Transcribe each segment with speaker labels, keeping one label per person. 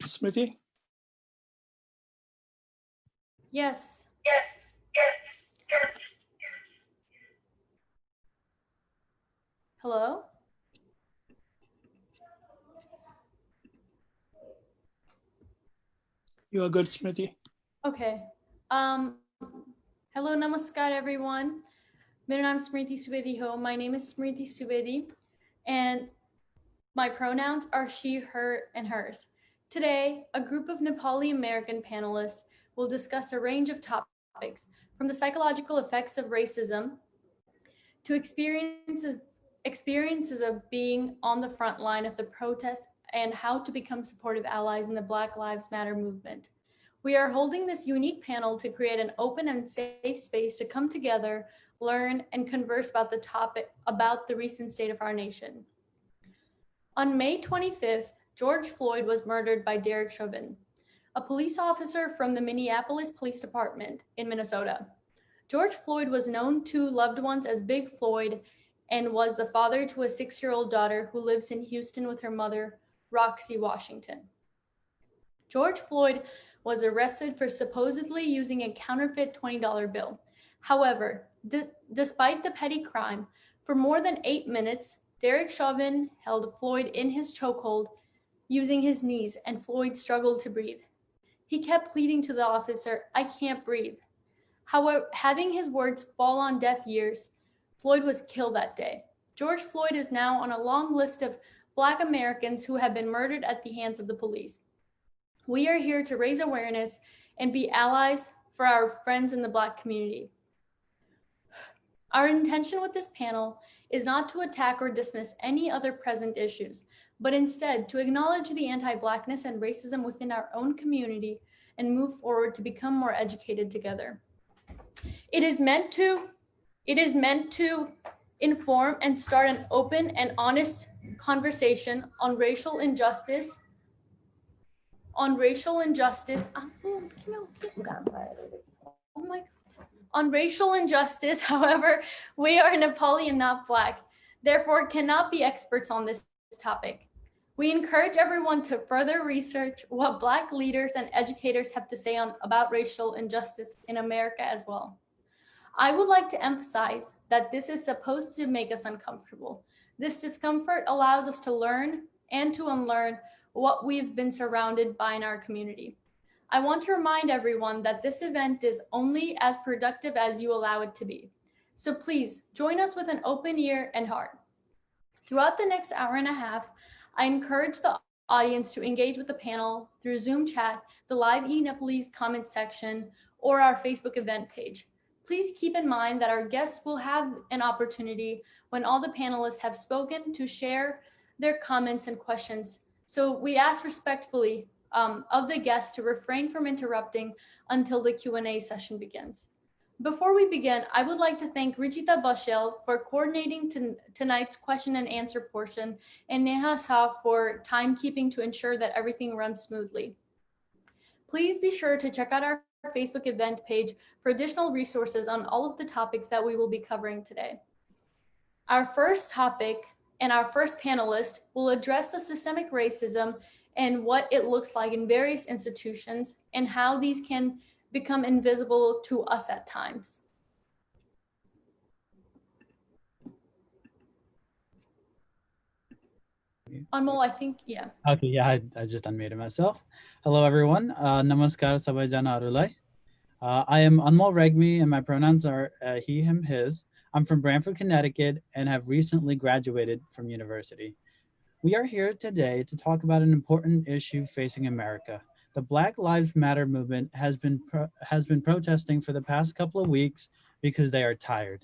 Speaker 1: Smriti?
Speaker 2: Yes. Hello?
Speaker 1: You are good, Smriti.
Speaker 2: Okay. Hello, namaskar, everyone. मेरा नाम स्मृति सुवेदी हो. My name is Smriti Suvedi, and my pronouns are she, her, and hers. Today, a group of Nepali American panelists will discuss a range of topics, from the psychological effects of racism to experiences of being on the front line of the protest and how to become supportive allies in the Black Lives Matter movement. We are holding this unique panel to create an open and safe space to come together, learn, and converse about the topic about the recent state of our nation. On May 25th, George Floyd was murdered by Derek Chauvin, a police officer from the Minneapolis Police Department in Minnesota. George Floyd was known to loved ones as Big Floyd and was the father to a 6-year-old daughter who lives in Houston with her mother, Roxy Washington. George Floyd was arrested for supposedly using a counterfeit $20 bill. However, despite the petty crime, for more than 8 minutes, Derek Chauvin held Floyd in his chokehold using his knees, and Floyd struggled to breathe. He kept pleading to the officer, "I can't breathe." However, having his words fall on deaf ears, Floyd was killed that day. George Floyd is now on a long list of Black Americans who have been murdered at the hands of the police. We are here to raise awareness and be allies for our friends in the Black community. Our intention with this panel is not to attack or dismiss any other present issues, but instead to acknowledge the anti-Blackness and racism within our own community and move forward to become more educated together. It is meant to inform and start an open and honest conversation on racial injustice. On racial injustice, however, we are Nepali and not Black, therefore cannot be experts on this topic. We encourage everyone to further research what Black leaders and educators have to say about racial injustice in America as well. I would like to emphasize that this is supposed to make us uncomfortable. This discomfort allows us to learn and to unlearn what we've been surrounded by in our community. I want to remind everyone that this event is only as productive as you allow it to be. So please join us with an open ear and heart. Throughout the next hour and a half, I encourage the audience to engage with the panel through Zoom chat, the live eNepalese comment section, or our Facebook event page. Please keep in mind that our guests will have an opportunity when all the panelists have spoken to share their comments and questions. So we ask respectfully of the guests to refrain from interrupting until the Q&A session begins. Before we begin, I would like to thank Rijita Bashel for coordinating tonight's question and answer portion, and Neha Shah for timekeeping to ensure that everything runs smoothly. Please be sure to check out our Facebook event page for additional resources on all of the topics that we will be covering today. Our first topic and our first panelist will address the systemic racism and what it looks like in various institutions and how these can become invisible to us at times. Anmol, I think, yeah.
Speaker 3: Okay, yeah, I just unmuted myself. Hello, everyone. Namaskar sabaijana harulai. I am Anmol Regmi, and my pronouns are he, him, his. I'm from Brantford, Connecticut, and have recently graduated from university. We are here today to talk about an important issue facing America. The Black Lives Matter movement has been protesting for the past couple of weeks because they are tired.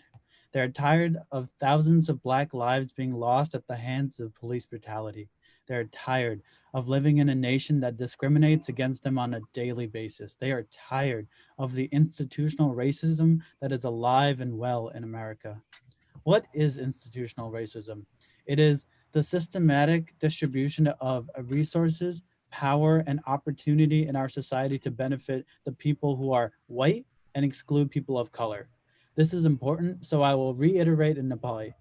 Speaker 3: They're tired of thousands of Black lives being lost at the hands of police brutality. They're tired of living in a nation that discriminates against them on a daily basis. They are tired of the institutional racism that is alive and well in America. What is institutional racism? It is the systematic distribution of resources, power, and opportunity in our society to benefit the people who are white and exclude people of color. This is important, so I will reiterate in Nepali.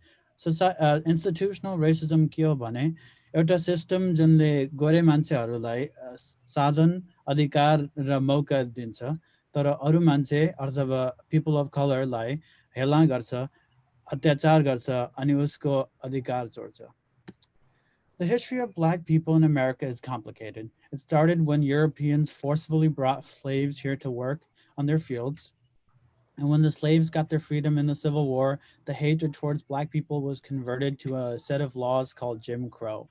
Speaker 3: Institutional racism kyo bhane, एउटा system जुनले गोरे मान्छेहरूलाई साधन अधिकार र मौका दिन्छ तर अरू मान्छे अथवा पिपल अफ कलरलाई हेला गर्छ अत्याचार गर्छ अनि उसको अधिकार चोर्छ. The history of black people in America is complicated. It started when Europeans forcefully brought slaves here to work on their fields. And when the slaves got their freedom in the Civil War, the hatred towards black people was converted to a set of laws called Jim Crow,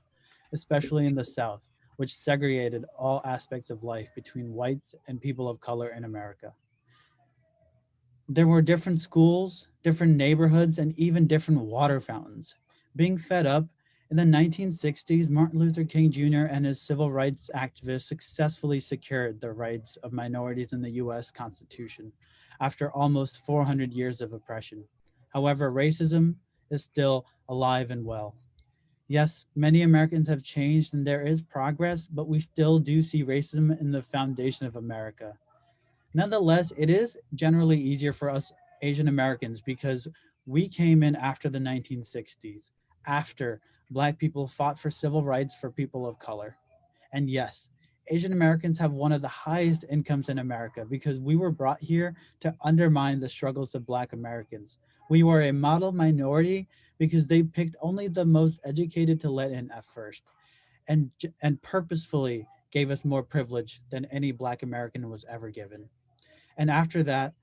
Speaker 3: especially in the South, which segregated all aspects of life between whites and people of color in America. There were different schools, different neighborhoods, and even different water fountains. Being fed up, in the 1960s, Martin Luther King Jr. and his civil rights activists successfully secured the rights of minorities in the US Constitution after almost 400 years of oppression. However, racism is still alive and well. Yes, many Americans have changed and there is progress, but we still do see racism in the foundation of America. Nonetheless, it is generally easier for us Asian Americans because we came in after the 1960s, after Black people fought for civil rights for people of color. And yes, Asian Americans have one of the highest incomes in America because we were brought here to undermine the struggles of Black Americans. We were a model minority because they picked only the most educated to let in at first and purposefully gave us more privilege than any Black American was ever given. And after that,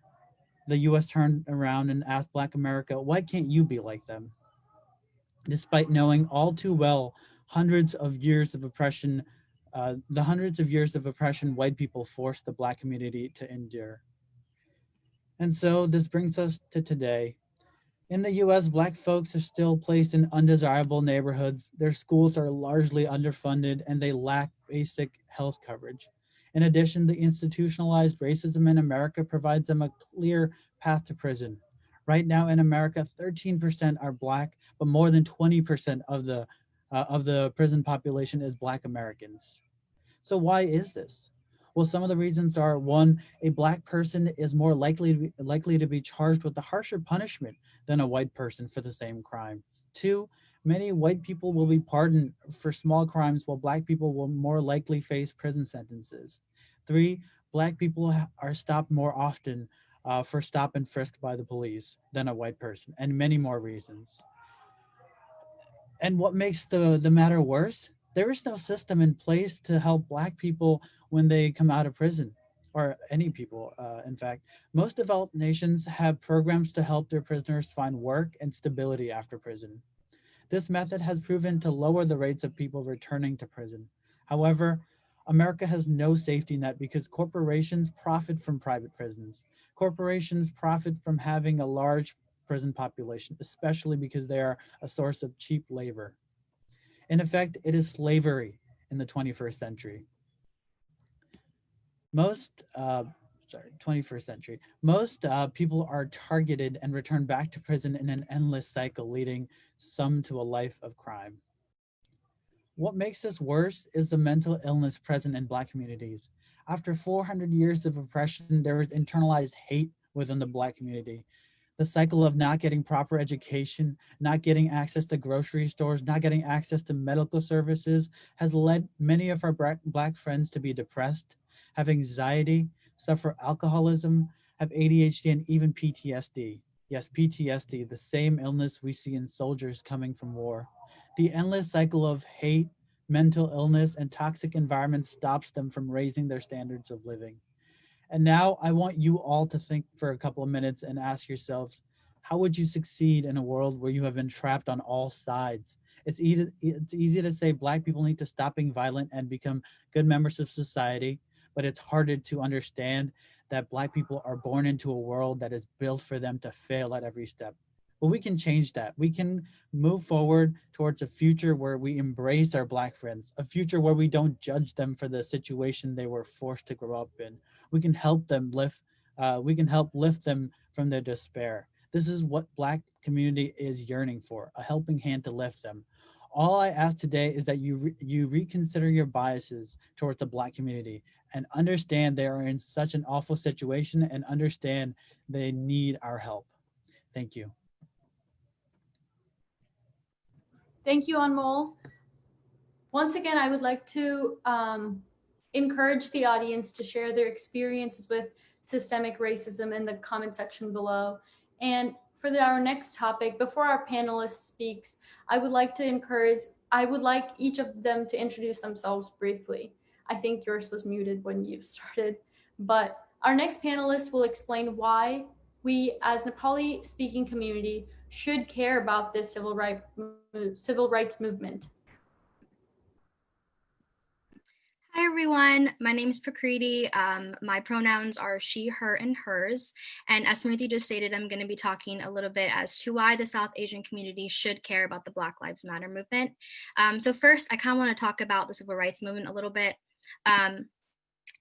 Speaker 3: the US turned around and asked Black America, why can't you be like them? Despite knowing all too well hundreds of years of oppression, the hundreds of years of oppression white people forced the Black community to endure. And so this brings us to today. In the US, Black folks are still placed in undesirable neighborhoods. Their schools are largely underfunded and they lack basic health coverage. In addition, the institutionalized racism in America provides them a clear path to prison. Right now in America, 13% are Black, but more than 20% of the prison population is Black Americans. So why is this? Well, some of the reasons are one, a Black person is more likely to be charged with a harsher punishment than a white person for the same crime. Two, many white people will be pardoned for small crimes while Black people will more likely face prison sentences. Three, Black people are stopped more often for stop and frisk by the police than a white person, and many more reasons. And what makes the matter worse? There is no system in place to help Black people when they come out of prison, or any people, in fact. Most developed nations have programs to help their prisoners find work and stability after prison. This method has proven to lower the rates of people returning to prison. However, America has no safety net because corporations profit from private prisons. Corporations profit from having a large prison population, especially because they are a source of cheap labor. In effect, it is slavery in the 21st century. Most, 21st century, most people are targeted and returned back to prison in an endless cycle, leading some to a life of crime. What makes this worse is the mental illness present in Black communities. After 400 years of oppression, there is internalized hate within the Black community. The cycle of not getting proper education, not getting access to grocery stores, not getting access to medical services has led many of our Black friends to be depressed, have anxiety, suffer alcoholism, have ADHD, and even PTSD. Yes, PTSD, the same illness we see in soldiers coming from war. The endless cycle of hate, mental illness, and toxic environments stops them from raising their standards of living. And now I want you all to think for a couple of minutes and ask yourselves, how would you succeed in a world where you have been trapped on all sides? It's easy to say Black people need to stop being violent and become good members of society, but it's harder to understand that Black people are born into a world that is built for them to fail at every step. But we can change that. We can move forward towards a future where we embrace our Black friends, a future where we don't judge them for the situation they were forced to grow up in. We can help lift them from their despair. This is what Black community is yearning for, a helping hand to lift them. All I ask today is that you reconsider your biases towards the Black community and understand they are in such an awful situation and understand they need our help. Thank you.
Speaker 2: Thank you, Anmol. Once again, I would like to encourage the audience to share their experiences with systemic racism in the comment section below. And for our next topic, before our panelist speaks, I would like each of them to introduce themselves briefly. I think yours was muted when you started, but our next panelist will explain why we as Nepali speaking community should care about this civil rights movement.
Speaker 1: Hi everyone, my name is Prakriti. My pronouns are she, her, and hers. And as Smriti just stated, I'm going to be talking a little bit as to why the South Asian community should care about the Black Lives Matter movement. So first, I kind of want to talk about the civil rights movement a little bit.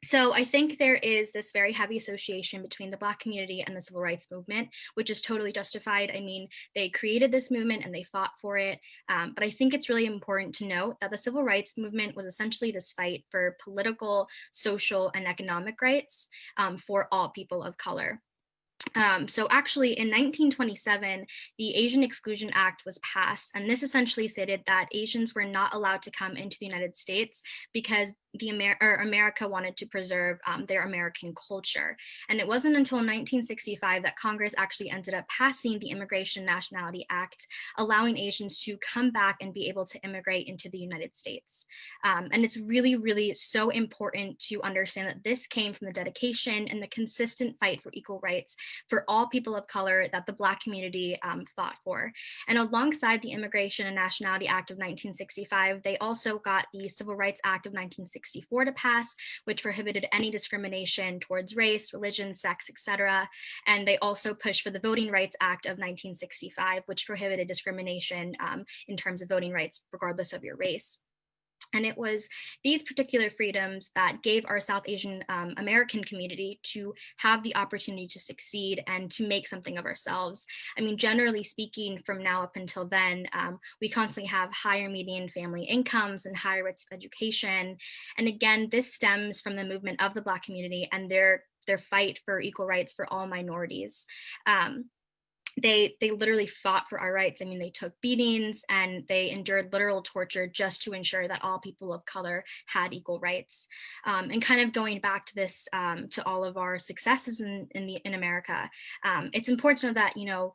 Speaker 1: So I think there is this very heavy association between the Black community and the civil rights movement, which is totally justified. I mean, they created this movement and they fought for it. But I think it's really important to note that the civil rights movement was essentially this fight for political, social, and economic rights for all people of color. So actually in 1927, the Asian Exclusion Act was passed, and this essentially stated that Asians were not allowed to come into the United States because America wanted to preserve their American culture. And it wasn't until 1965 that Congress actually ended up passing the Immigration Nationality Act, allowing Asians to come back and be able to immigrate into the United States. And it's really, really so important to understand that this came from the dedication and the consistent fight for equal rights for all people of color that the Black community fought for. And alongside the Immigration and Nationality Act of 1965, they also got the Civil Rights Act of 1964 to pass, which prohibited any discrimination towards race, religion, sex, etc. And they also pushed for the Voting Rights Act of 1965, which prohibited discrimination in terms of voting rights, regardless of your race. And it was these particular freedoms that gave our South Asian American community to have the opportunity to succeed and to make something of ourselves. I mean, generally speaking, from now up until then, we constantly have higher median family incomes and higher rates of education. And again, this stems from the movement of the Black community and their fight for equal rights for all minorities. They literally fought for our rights. I mean, they took beatings and they endured literal torture just to ensure that all people of color had equal rights. And kind of going back to this, to all of our successes in America, it's important to know that, you know,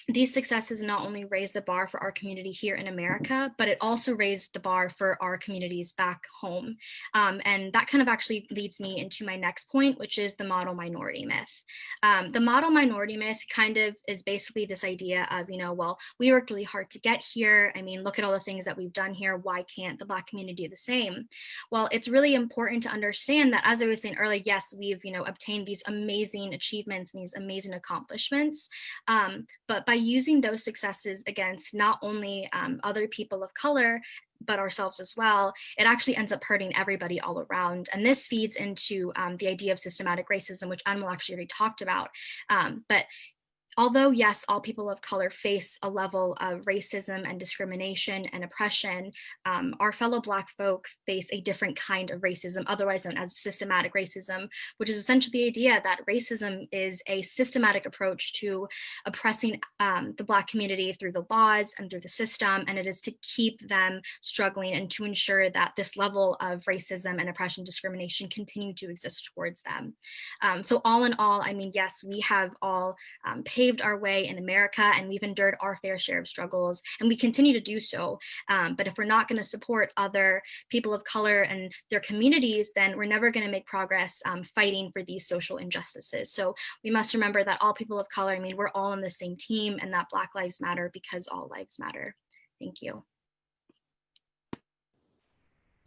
Speaker 1: these successes not only raised the bar for our community here in America, but it also raised the bar for our communities back home. And that kind of actually leads me into my next point, which is the model minority myth. The model minority myth kind of is basically this idea of, you know, well, we worked really hard to get here. I mean, look at all the things that we've done here. Why can't the Black community do the same? Well, it's really important to understand that, as I was saying earlier, yes, we've, you know, obtained these amazing achievements and these amazing accomplishments, but by using those successes against not only other people of color, but ourselves as well, it actually ends up hurting everybody all around. And this feeds into the idea of systematic racism, which Anmol actually already talked about. But although, yes, all people of color face a level of racism and discrimination and oppression, our fellow Black folk face a different kind of racism, otherwise known as systematic racism, which is essentially the idea that racism is a systematic approach to oppressing the Black community through the laws and through the system, and it is to keep them struggling and to ensure that this level of racism and oppression and discrimination continue to exist towards them. So all in all, I mean, yes, we have all paved our way in America, and we've endured our fair share of struggles, and we continue to do so. But if we're not going to support other people of color and their communities, then we're never going to make progress fighting for these social injustices. So we must remember that all people of color, I mean, we're all on the same team, and that Black lives matter because all lives matter. Thank you.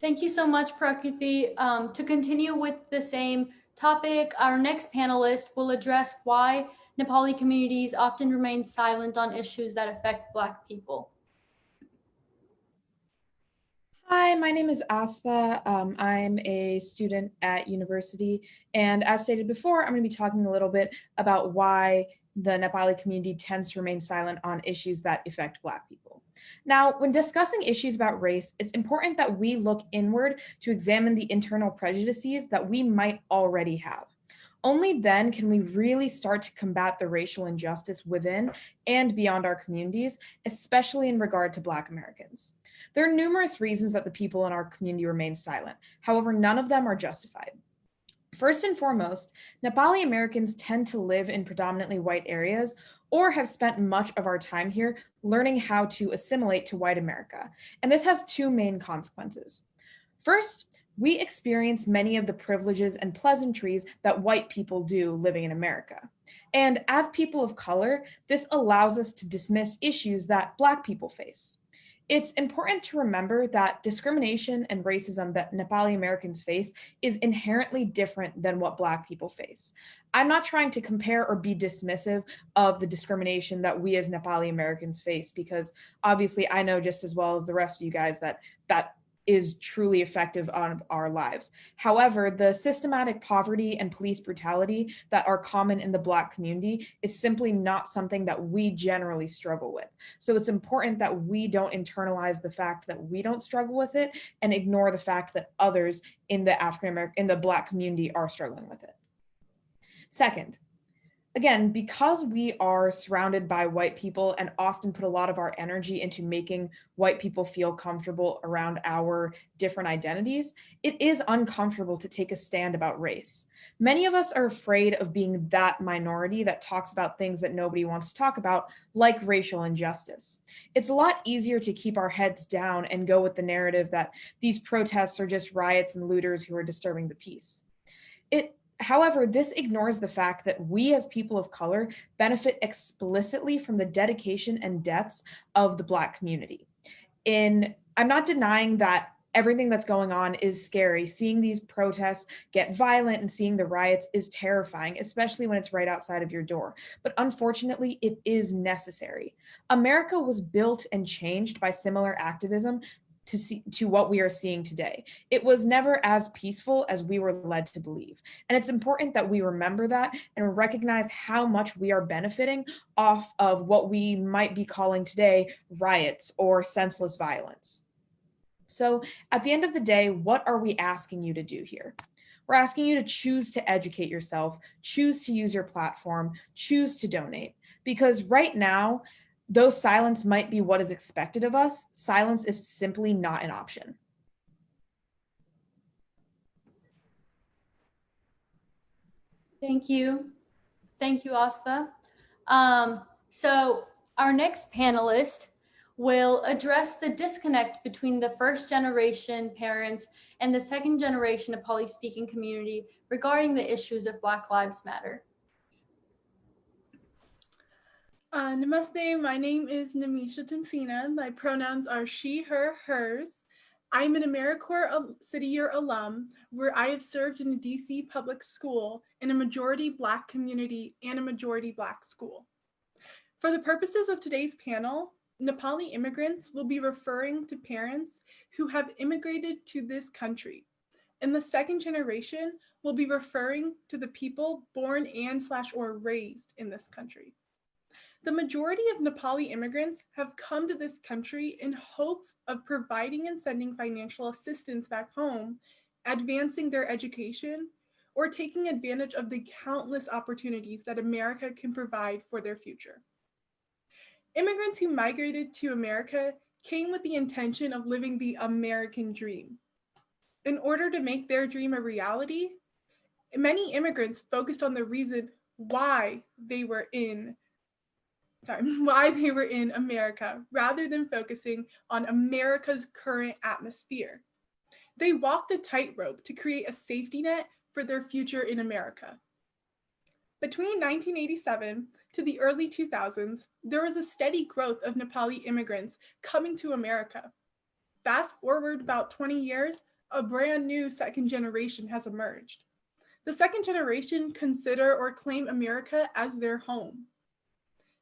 Speaker 2: Thank you so much, Prakriti. To continue with the same topic, our next panelist will address why Nepali communities often remain silent on issues that affect Black people.
Speaker 4: Hi, my name is Astha. I'm a student at university, and as stated before, I'm going to be talking a little bit about why the Nepali community tends to remain silent on issues that affect Black people. Now, when discussing issues about race, it's important that we look inward to examine the internal prejudices that we might already have. Only then can we really start to combat the racial injustice within and beyond our communities, especially in regard to Black Americans. There are numerous reasons that the people in our community remain silent. However, none of them are justified. First and foremost, Nepali Americans tend to live in predominantly white areas or have spent much of our time here learning how to assimilate to white America. And this has two main consequences. First, we experience many of the privileges and pleasantries that white people do living in America. And as people of color, this allows us to dismiss issues that Black people face. It's important to remember that discrimination and racism that Nepali Americans face is inherently different than what Black people face. I'm not trying to compare or be dismissive of the discrimination that we as Nepali Americans face, because obviously I know just as well as the rest of you guys that that is truly effective on our lives. However, the systematic poverty and police brutality that are common in the Black community is simply not something that we generally struggle with. So it's important that we don't internalize the fact that we don't struggle with it and ignore the fact that others in the in the Black community are struggling with it. Second, again, because we are surrounded by white people and often put a lot of our energy into making white people feel comfortable around our different identities, it is uncomfortable to take a stand about race. Many of us are afraid of being that minority that talks about things that nobody wants to talk about, like racial injustice. It's a lot easier to keep our heads down and go with the narrative that these protests are just riots and looters who are disturbing the peace. However, this ignores the fact that we as people of color benefit explicitly from the dedication and deaths of the Black community. I'm not denying that everything that's going on is scary. Seeing these protests get violent and seeing the riots is terrifying, especially when it's right outside of your door. But unfortunately, it is necessary. America was built and changed by similar activism to what we are seeing today. It was never as peaceful as we were led to believe. And it's important that we remember that and recognize how much we are benefiting off of what we might be calling today riots or senseless violence. So at the end of the day, what are we asking you to do here? We're asking you to choose to educate yourself, choose to use your platform, choose to donate. Because right now, though silence might be what is expected of us, silence is simply not an option.
Speaker 2: Thank you. Thank you, Asta. So our next panelist will address the disconnect between the first generation parents and the second generation Nepali speaking community regarding the issues of Black Lives Matter.
Speaker 5: Namaste, my name is Namisha Timsina. My pronouns are she, her, hers. I'm an AmeriCorps City Year alum, where I have served in a DC public school in a majority Black community and a majority Black school. For the purposes of today's panel, Nepali immigrants will be referring to parents who have immigrated to this country. And the second generation will be referring to the people born and/or raised in this country. The majority of Nepali immigrants have come to this country in hopes of providing and sending financial assistance back home, advancing their education, or taking advantage of the countless opportunities that America can provide for their future. Immigrants who migrated to America came with the intention of living the American dream. In order to make their dream a reality, many immigrants focused on the reason why they were in America, rather than focusing on America's current atmosphere. They walked a tightrope to create a safety net for their future in America. Between 1987 to the early 2000s, there was a steady growth of Nepali immigrants coming to America. Fast forward about 20 years, a brand new second generation has emerged. The second generation consider or claim America as their home.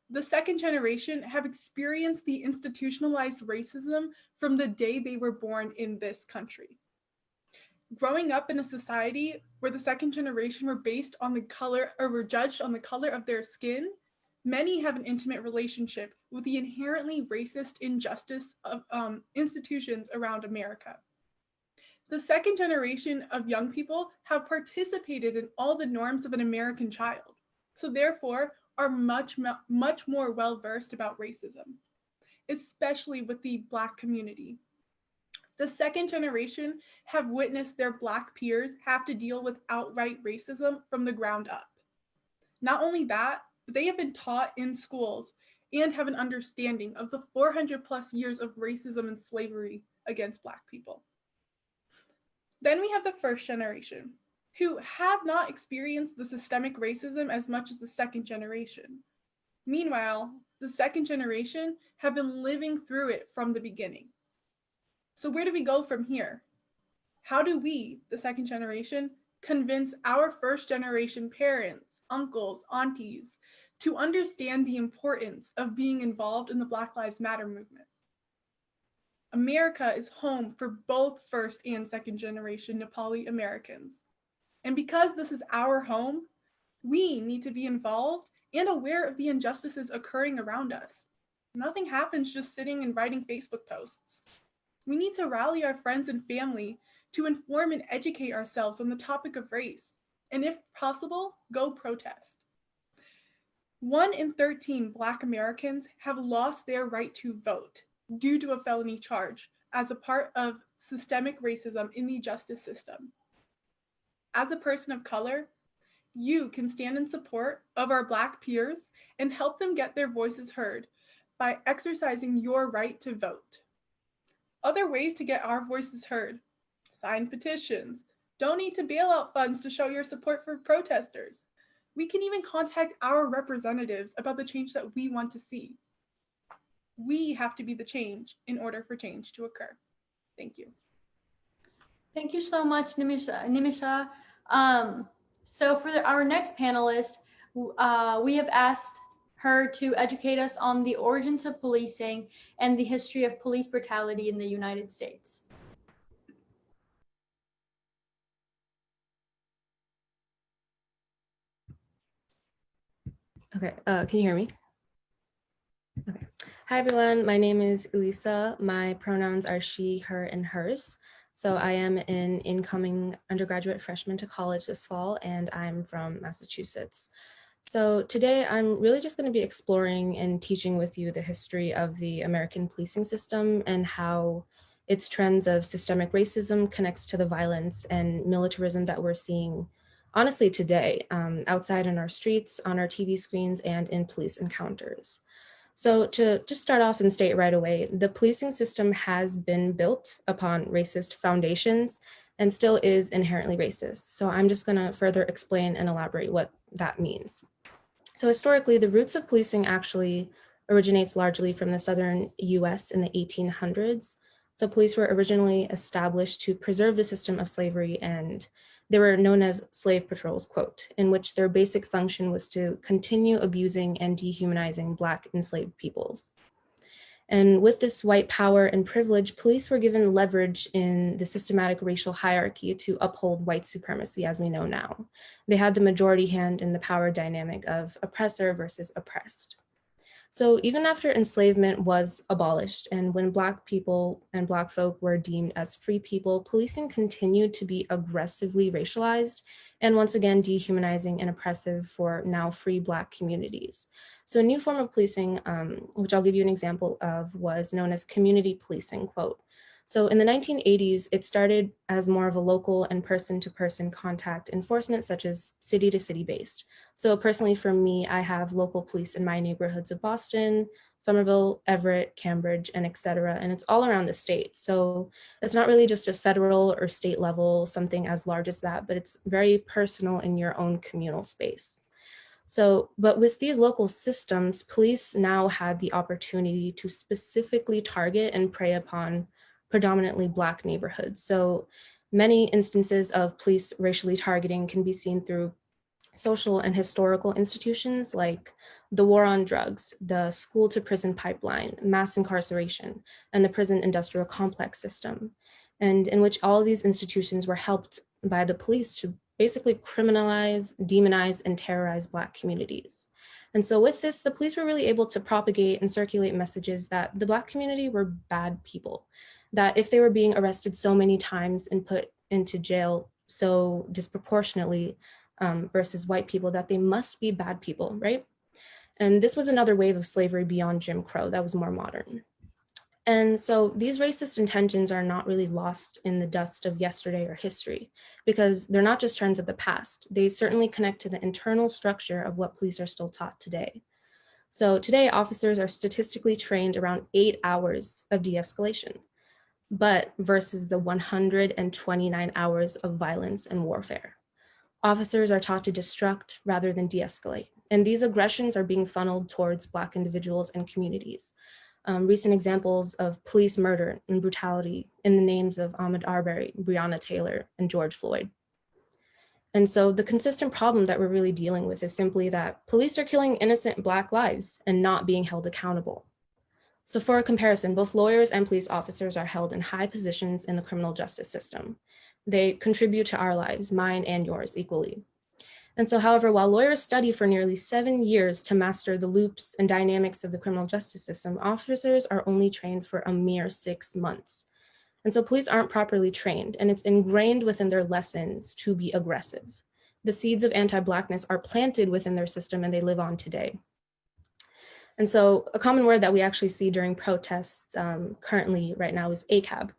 Speaker 5: The second generation have experienced the institutionalized racism from the day they were born in this country. Growing up in a society where the second generation were based on the color or were judged on the color of their skin, many have an intimate relationship with the inherently racist injustice of institutions around America. The second generation of young people have participated in all the norms of an American child, so therefore are much more well-versed about racism, especially with the Black community. The second generation have witnessed their Black peers have to deal with outright racism from the ground up. Not only that, but they have been taught in schools and have an understanding of the 400 plus years of racism and slavery against Black people. Then we have the first generation, who have not experienced the systemic racism as much as the second generation. Meanwhile, the second generation have been living through it from the beginning. So where do we go from here? How do we, the second generation, convince our first generation parents, uncles, aunties, to understand the importance of being involved in the Black Lives Matter movement? America is home for both first and second generation Nepali Americans. And because this is our home, we need to be involved and aware of the injustices occurring around us. Nothing happens just sitting and writing Facebook posts. We need to rally our friends and family to inform and educate ourselves on the topic of race, and if possible, go protest. 1 in 13 Black Americans have lost their right to vote due to a felony charge as a part of systemic racism in the justice system. As a person of color, you can stand in support of our Black peers and help them get their voices heard by exercising your right to vote. Other ways to get our voices heard: sign petitions, donate to bailout funds to show your support for protesters. We can even contact our representatives about the change that we want to see. We have to be the change in order for change to occur. Thank you.
Speaker 2: Thank you so much, Nimisha. So for our next panelist, we have asked her to educate us on the origins of policing and the history of police brutality in the United States.
Speaker 6: Okay, can you hear me? Okay. Hi, everyone. My name is Elisa. My pronouns are she, her, and hers. So I am an incoming undergraduate freshman to college this fall, and I'm from Massachusetts. So today I'm really just going to be exploring and teaching with you the history of the American policing system and how its trends of systemic racism connects to the violence and militarism that we're seeing honestly today, outside in our streets, on our TV screens, and in police encounters. So to just start off and state right away, the policing system has been built upon racist foundations and still is inherently racist. So I'm just going to further explain and elaborate what that means. So historically, the roots of policing actually originates largely from the southern US in the 1800s. So police were originally established to preserve the system of slavery, and they were known as slave patrols, quote, in which their basic function was to continue abusing and dehumanizing Black enslaved peoples. And with this white power and privilege, police were given leverage in the systematic racial hierarchy to uphold white supremacy as we know now. They had the majority hand in the power dynamic of oppressor versus oppressed. So even after enslavement was abolished and when Black people and Black folk were deemed as free people, policing continued to be aggressively racialized and once again dehumanizing and oppressive for now free Black communities. So a new form of policing, which I'll give you an example of, was known as community policing, quote. So in the 1980s, it started as more of a local and person-to-person contact enforcement, such as city-to-city based. So personally for me, I have local police in my neighborhoods of Boston, Somerville, Everett, Cambridge, and et cetera. And it's all around the state. So it's not really just a federal or state level, something as large as that, but it's very personal in your own communal space. So, but with these local systems, police now had the opportunity to specifically target and prey upon predominantly Black neighborhoods. So many instances of police racially targeting can be seen through social and historical institutions like the war on drugs, the school to prison pipeline, mass incarceration, and the prison industrial complex system, and in which all of these institutions were helped by the police to basically criminalize, demonize, and terrorize Black communities. And so with this, the police were really able to propagate and circulate messages that the Black community were bad people, that if they were being arrested so many times and put into jail so disproportionately versus white people, that they must be bad people, right? And this was another wave of slavery beyond Jim Crow that was more modern. And so these racist intentions are not really lost in the dust of yesterday or history, because they're not just trends of the past. They certainly connect to the internal structure of what police are still taught today. So today, officers are statistically trained around 8 hours of de-escalation, but versus the 129 hours of violence and warfare. Officers are taught to destruct rather than de-escalate. And these aggressions are being funneled towards Black individuals and communities. Recent examples of police murder and brutality in the names of Ahmaud Arbery, Breonna Taylor, and George Floyd. And so the consistent problem that we're really dealing with is simply that police are killing innocent Black lives and not being held accountable. So for a comparison, both lawyers and police officers are held in high positions in the criminal justice system. They contribute to our lives, mine and yours, equally. And so, however, while lawyers study for nearly 7 years to master the loops and dynamics of the criminal justice system, officers are only trained for a mere 6 months. And so police aren't properly trained, and it's ingrained within their lessons to be aggressive. The seeds of anti-Blackness are planted within their system and they live on today. And so a common word that we actually see during protests currently right now is ACAB,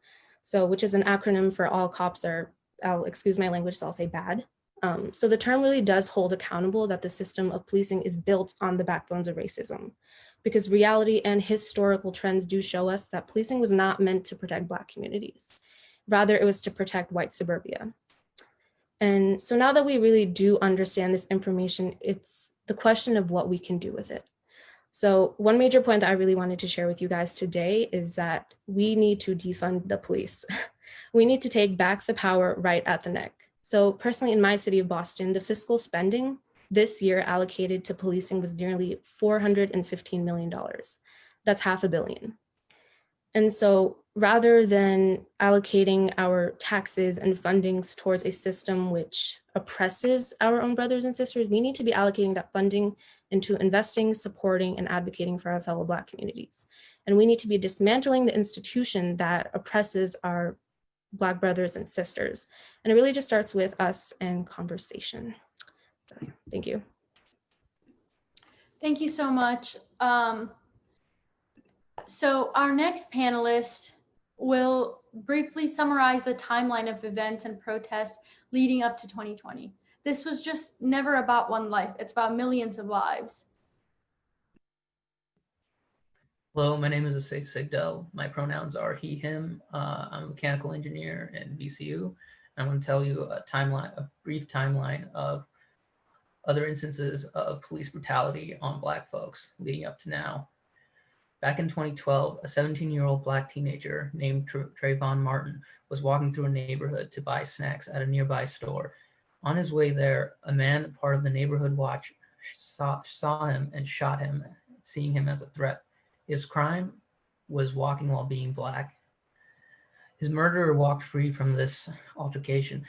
Speaker 6: so which is an acronym for all cops are, I'll excuse my language, so I'll say bad. So the term really does hold accountable that the system of policing is built on the backbones of racism, because reality and historical trends do show us that policing was not meant to protect Black communities. Rather, it was to protect white suburbia. And so now that we really do understand this information, it's the question of what we can do with it. So one major point that I really wanted to share with you guys today is that we need to defund the police. We need to take back the power right at the neck. So personally, in my city of Boston, the fiscal spending this year allocated to policing was nearly $415 million. That's $500 million. And so rather than allocating our taxes and fundings towards a system which oppresses our own brothers and sisters, we need to be allocating that funding into investing, supporting, and advocating for our fellow Black communities. And we need to be dismantling the institution that oppresses our Black brothers and sisters. And it really just starts with us and conversation. So, thank you.
Speaker 2: Thank you so much. So our next panelist will briefly summarize the timeline of events and protests leading up to 2020. This was just never about one life. It's about millions of lives.
Speaker 7: Hello, my name is Asay Sigdel. My pronouns are he, him. I'm a mechanical engineer in VCU. I'm going to tell you a brief timeline of other instances of police brutality on Black folks leading up to now. Back in 2012, a 17-year-old Black teenager named Trayvon Martin was walking through a neighborhood to buy snacks at a nearby store. On his way there, a man, part of the neighborhood watch, saw him and shot him, seeing him as a threat. His crime was walking while being Black. His murderer walked free from this altercation,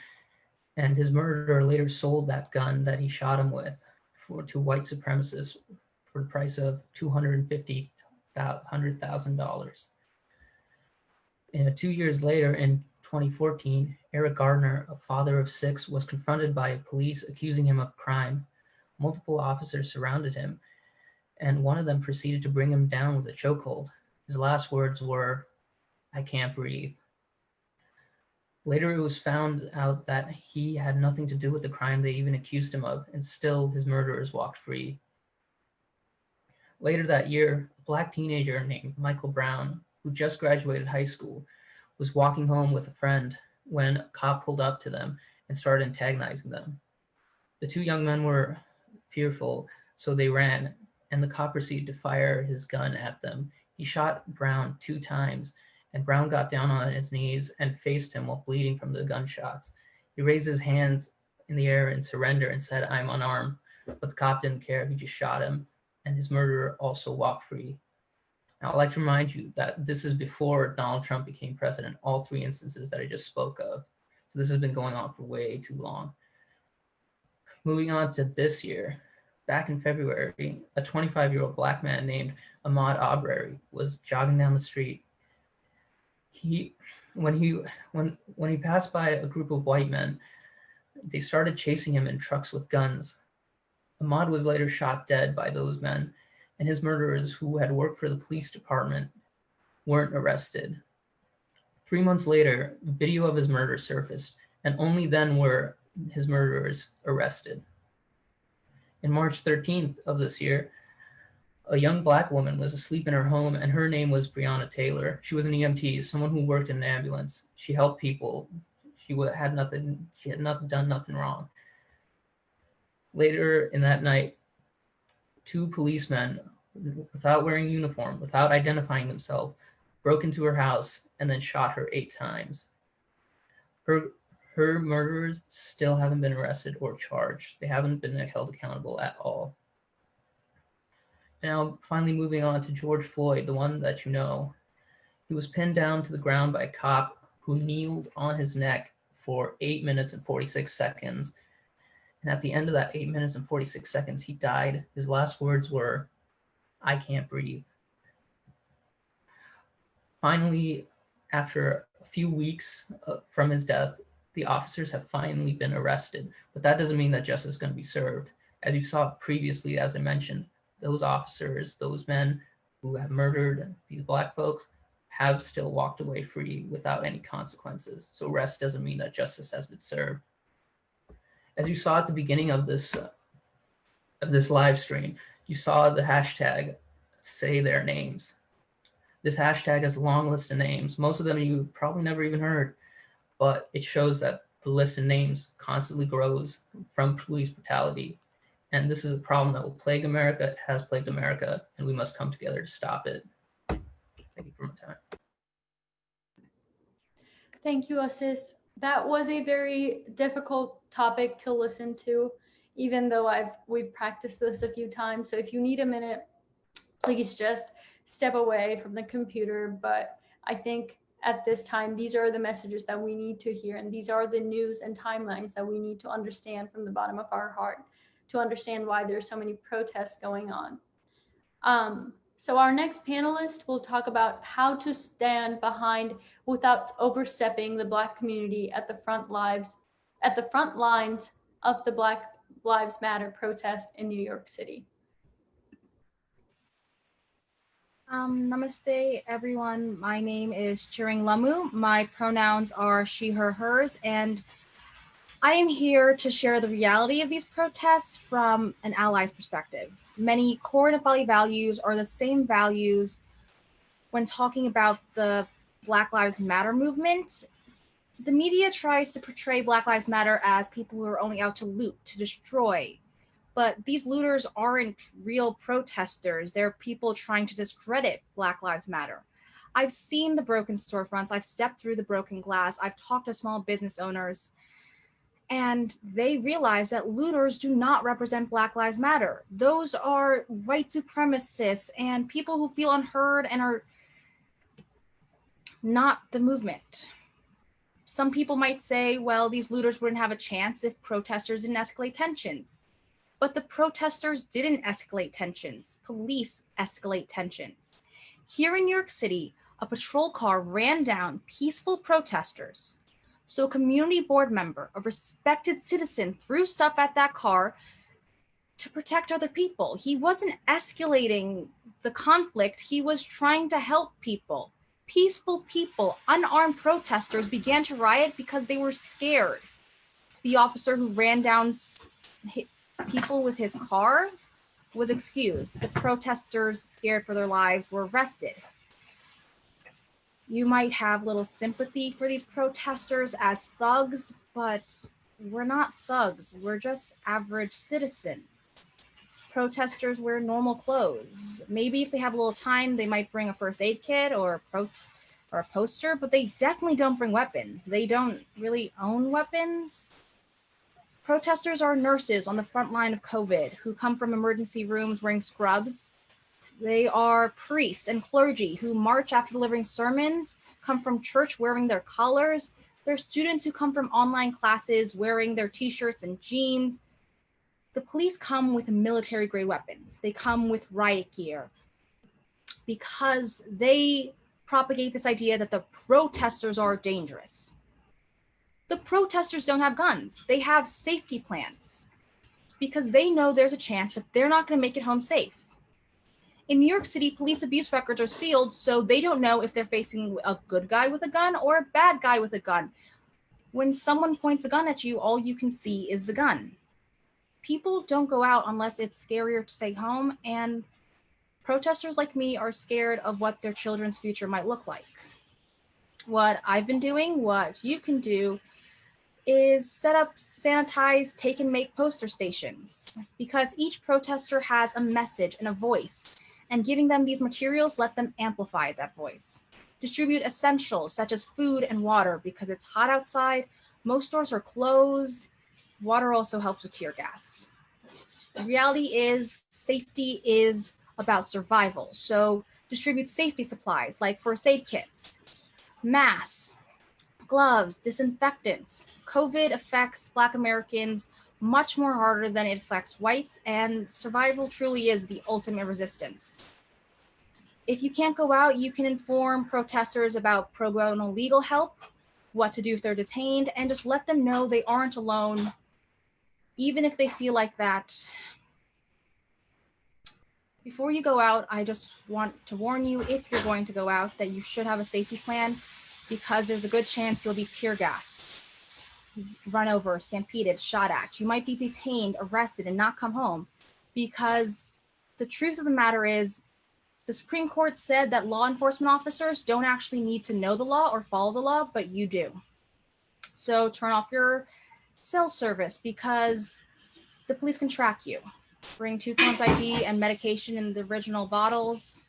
Speaker 7: and his murderer later sold that gun that he shot him with to white supremacists for the price of $200,000. 2 years later, in 2014, Eric Gardner, a father of 6, was confronted by police accusing him of crime. Multiple officers surrounded him, and one of them proceeded to bring him down with a chokehold. His last words were, "I can't breathe." Later, it was found out that he had nothing to do with the crime they even accused him of, and still his murderers walked free. Later that year, a Black teenager named Michael Brown, who just graduated high school, was walking home with a friend when a cop pulled up to them and started antagonizing them. The two young men were fearful, so they ran, and the cop proceeded to fire his gun at them. He shot Brown 2 times, and Brown got down on his knees and faced him while bleeding from the gunshots. He raised his hands in the air in surrender and said, "I'm unarmed," but the cop didn't care. He just shot him, and his murderer also walked free. Now, I'd like to remind you that this is before Donald Trump became president, all 3 instances that I just spoke of. So this has been going on for way too long. Moving on to this year, Back in February, a 25-year-old black man named Ahmaud Arbery was jogging down the street. When he passed by a group of white men, they started chasing him in trucks with guns. Ahmaud was later shot dead by those men, and his murderers, who had worked for the police department, weren't arrested. 3 months later, video of his murder surfaced, and only then were his murderers arrested. In March 13th of this year, a young black woman was asleep in her home, and her name was Breonna Taylor. She was an EMT, someone who worked in an ambulance. She helped people. She had done nothing wrong. Later in that night, 2 policemen, without wearing uniform, without identifying themselves, broke into her house and then shot her 8 times. Her murderers still haven't been arrested or charged. They haven't been held accountable at all. Now, finally moving on to George Floyd, the one that you know. He was pinned down to the ground by a cop who kneeled on his neck for 8 minutes and 46 seconds. And at the end of that 8 minutes and 46 seconds, he died. His last words were, "I can't breathe." Finally, after a few weeks from his death, the officers have finally been arrested, but that doesn't mean that justice is going to be served. As you saw previously, as I mentioned, those officers, those men who have murdered these black folks, have still walked away free without any consequences. So arrest doesn't mean that justice has been served. As you saw at the beginning of this live stream, you saw the hashtag "say their names." This hashtag has a long list of names. Most of them you probably never even heard, but it shows that the list of names constantly grows from police brutality. And this is a problem that will plague America. It has plagued America, and we must come together to stop it. Thank you for my time.
Speaker 2: Thank you, Assis. That was a very difficult topic to listen to, even though we've practiced this a few times. So if you need a minute, please just step away from the computer. But I think at this time, these are the messages that we need to hear, and these are the news and timelines that we need to understand from the bottom of our heart to understand why there's so many protests going on. So our next panelist will talk about how to stand behind without overstepping the Black community at the front lines of the Black Lives Matter protest in New York City.
Speaker 1: Namaste, everyone. My name is Chiring Lamu. My pronouns are she, her, hers, and I am here to share the reality of these protests from an ally's perspective. Many core Nepali values are the same values when talking about the Black Lives Matter movement. The media tries to portray Black Lives Matter as people who are only out to loot, to destroy. But these looters aren't real protesters. They're people trying to discredit Black Lives Matter. I've seen the broken storefronts. I've stepped through the broken glass. I've talked to small business owners. And they realize that looters do not represent Black Lives Matter. Those are white supremacists and people who feel unheard and are not the movement. Some people might say, well, these looters wouldn't have a chance if protesters didn't escalate tensions. But the protesters didn't escalate tensions. Police escalate tensions. Here in New York City, a patrol car ran down peaceful protesters. So a community board member, a respected citizen, threw stuff at that car to protect other people. He wasn't escalating the conflict. He was trying to help people. Peaceful people, unarmed protesters began to riot because they were scared. The officer who ran down people with his car was excused. The protesters, scared for their lives, were arrested. You might have little sympathy for these protesters as thugs, but we're not thugs. We're just average citizens. Protesters wear normal clothes. Maybe if they have a little time, they might bring a first aid kit or a poster, but they definitely don't bring weapons. They don't really own weapons. Protesters are nurses on the front line of COVID who come from emergency rooms wearing scrubs. They are priests and clergy who march after delivering sermons, come from church wearing their collars. They're students who come from online classes wearing their t-shirts and jeans. The police come with military grade weapons. They come with riot gear because they propagate this idea that the protesters are dangerous. The protesters don't have guns. They have safety plans because they know there's a chance that they're not going to make it home safe. In New York City, police abuse records are sealed, so they don't know if they're facing a good guy with a gun or a bad guy with a gun. When someone points a gun at you, all you can see is the gun. People don't go out unless it's scarier to stay home, and protesters like me are scared of what their children's future might look like. What I've been doing, what you can do, is set up sanitized take and make poster stations, because each protester has a message and a voice, and giving them these materials let them amplify that voice. Distribute essentials such as food and water because it's hot outside, most stores are closed. Water also helps with tear gas. The reality is safety is about survival, so distribute safety supplies like first aid kits, masks, gloves, disinfectants. COVID affects Black Americans much more harder than it affects whites, and survival truly is the ultimate resistance. If you can't go out, you can inform protesters about pro bono legal help, what to do if they're detained, and just let them know they aren't alone, even if they feel like that. Before you go out, I just want to warn you, if you're going to go out, that you should have a safety plan, because there's a good chance you'll be tear gassed, run over, stampeded, shot at. You might be detained, arrested, and not come home, because the truth of the matter is the Supreme Court said that law enforcement officers don't actually need to know the law or follow the law, but you do. So turn off your cell service because the police can track you. Bring 2 forms ID and medication in the original bottles.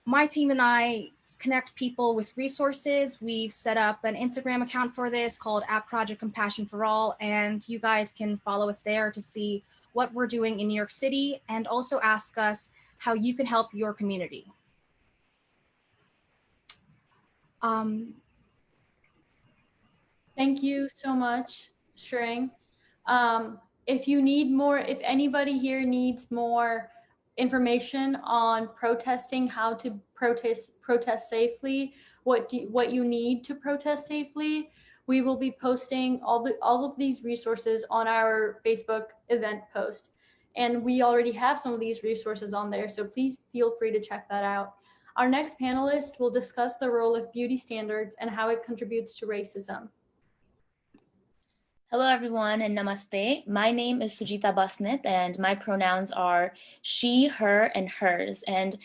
Speaker 1: My team and I connect people with resources. We've set up an Instagram account for this called @Project Compassion for All, and you guys can follow us there to see what we're doing in New York City and also ask us how you can help your community.
Speaker 2: Thank you so much, Shreng. If you need more, if anybody here needs more information on protesting, how to protest safely, what you need to protest safely, we will be posting all of these resources on our Facebook event post. And we already have some of these resources on there, so please feel free to check that out. Our next panelist will discuss the role of beauty standards and how it contributes to racism.
Speaker 8: Hello, everyone, and namaste. My name is Sujita Basnit, and my pronouns are she, her, and hers. And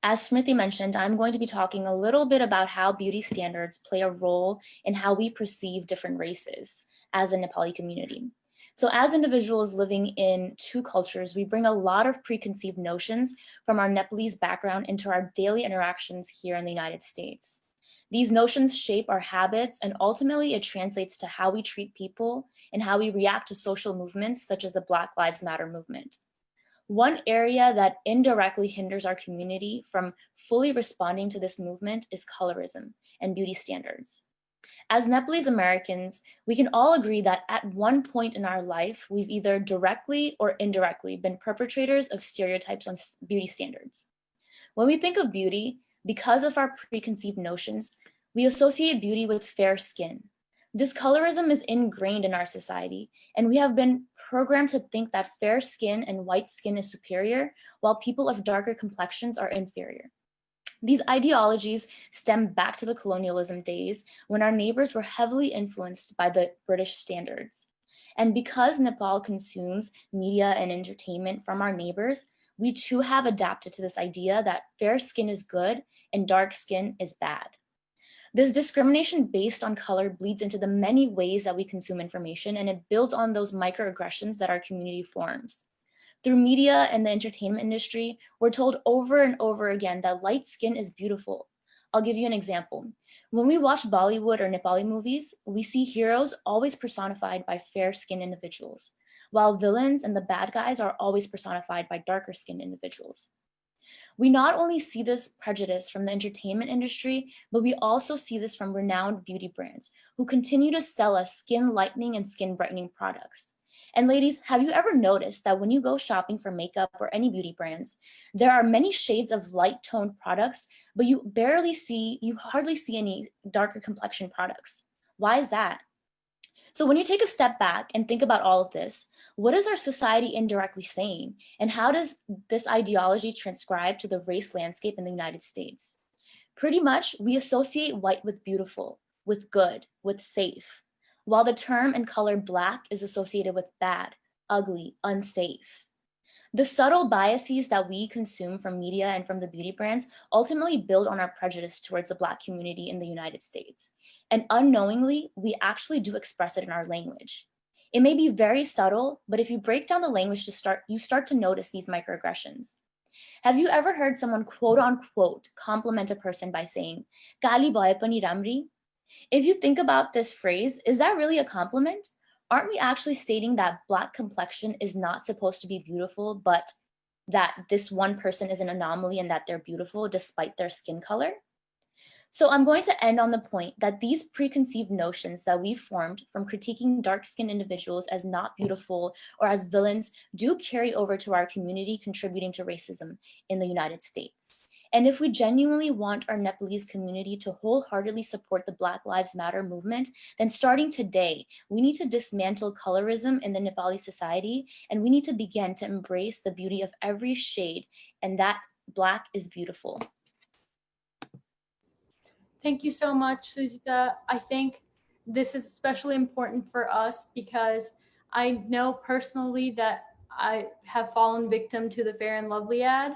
Speaker 8: as Smriti mentioned, I'm going to be talking a little bit about how beauty standards play a role in how we perceive different races as a Nepali community. So as individuals living in 2 cultures, we bring a lot of preconceived notions from our Nepalese background into our daily interactions here in the United States. These notions shape our habits, and ultimately it translates to how we treat people and how we react to social movements such as the Black Lives Matter movement. One area that indirectly hinders our community from fully responding to this movement is colorism and beauty standards. As Nepalese Americans, we can all agree that at one point in our life, we've either directly or indirectly been perpetrators of stereotypes on beauty standards. When we think of beauty, because of our preconceived notions, we associate beauty with fair skin. This colorism is ingrained in our society, and we have been programmed to think that fair skin and white skin is superior, while people of darker complexions are inferior. These ideologies stem back to the colonialism days when our neighbors were heavily influenced by the British standards. And because Nepal consumes media and entertainment from our neighbors, we too have adapted to this idea that fair skin is good and dark skin is bad. This discrimination based on color bleeds into the many ways that we consume information, and it builds on those microaggressions that our community forms. Through media and the entertainment industry, we're told over and over again that light skin is beautiful. I'll give you an example. When we watch Bollywood or Nepali movies, we see heroes always personified by fair-skinned individuals, while villains and the bad guys are always personified by darker-skinned individuals. We not only see this prejudice from the entertainment industry, but we also see this from renowned beauty brands who continue to sell us skin lightening and skin brightening products. And ladies, have you ever noticed that when you go shopping for makeup or any beauty brands, there are many shades of light toned products, but you hardly see any darker complexion products? Why is that? So when you take a step back and think about all of this, what is our society indirectly saying? And how does this ideology transcribe to the race landscape in the United States? Pretty much, we associate white with beautiful, with good, with safe, while the term and color Black is associated with bad, ugly, unsafe. The subtle biases that we consume from media and from the beauty brands ultimately build on our prejudice towards the Black community in the United States. And unknowingly, we actually do express it in our language. It may be very subtle, but if you break down the language you start to notice these microaggressions. Have you ever heard someone quote unquote compliment a person by saying, "Kali boy pani ramri"? If you think about this phrase, is that really a compliment? Aren't we actually stating that Black complexion is not supposed to be beautiful, but that this one person is an anomaly and that they're beautiful despite their skin color? So I'm going to end on the point that these preconceived notions that we formed from critiquing dark-skinned individuals as not beautiful or as villains do carry over to our community, contributing to racism in the United States. And if we genuinely want our Nepalese community to wholeheartedly support the Black Lives Matter movement, then starting today, we need to dismantle colorism in the Nepali society, and we need to begin to embrace the beauty of every shade, and that Black is beautiful.
Speaker 2: Thank you so much, Sujita. I think this is especially important for us because I know personally that I have fallen victim to the Fair and Lovely ad.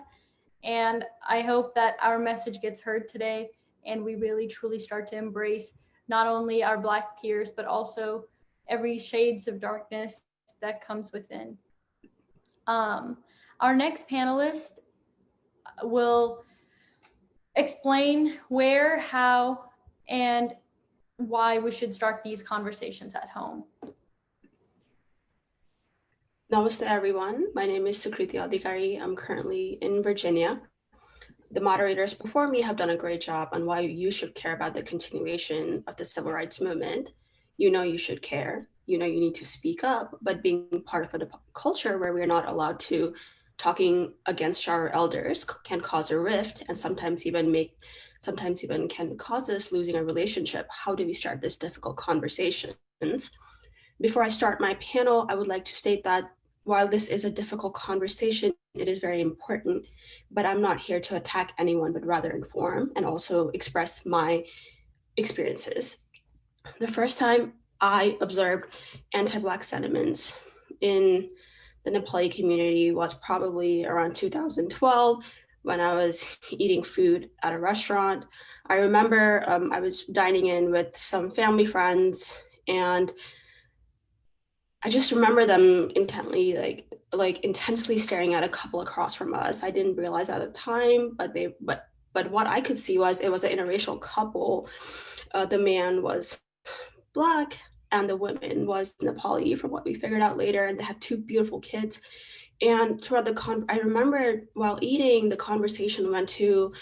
Speaker 2: And I hope that our message gets heard today and we really truly start to embrace not only our Black peers, but also every shades of darkness that comes within. Our next panelist will explain where, how, and why we should start these conversations at home.
Speaker 9: Namaste everyone, my name is Sukriti Adhikari. I'm currently in Virginia. The moderators before me have done a great job on why you should care about the continuation of the civil rights movement. You know you should care, you know you need to speak up, but being part of a culture where we're not allowed to, talking against our elders can cause a rift and sometimes even can cause us losing a relationship. How do we start this difficult conversations? Before I start my panel, I would like to state that while this is a difficult conversation, it is very important, but I'm not here to attack anyone, but rather inform and also express my experiences. The first time I observed anti-Black sentiments in the Nepali community was probably around 2012 when I was eating food at a restaurant. I remember I was dining in with some family friends, and I just remember them intently, like intensely staring at a couple across from us. I didn't realize at the time, but what I could see was it was an interracial couple. The man was Black and the woman was Nepali, from what we figured out later, and they had two beautiful kids. And throughout I remember while eating, the conversation went to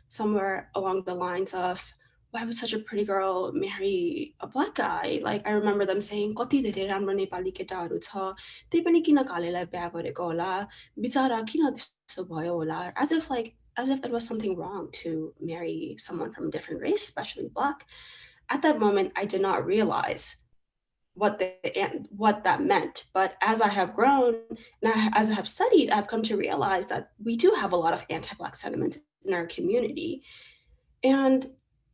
Speaker 9: somewhere along the lines of, why would such a pretty girl marry a Black guy? Like, I remember them saying, कति धेरै राम्रो नेपाली केटाहरू छ, त्यही पनि किन कालेलाई बिहा गरेको होला, बिचारा किन त्यस्तो भयो होला, as if it was something wrong to marry someone from a different race, especially Black. At that moment, I did not realize what that meant. But as I have grown and as I have studied, I've come to realize that we do have a lot of anti-Black sentiments in our community. And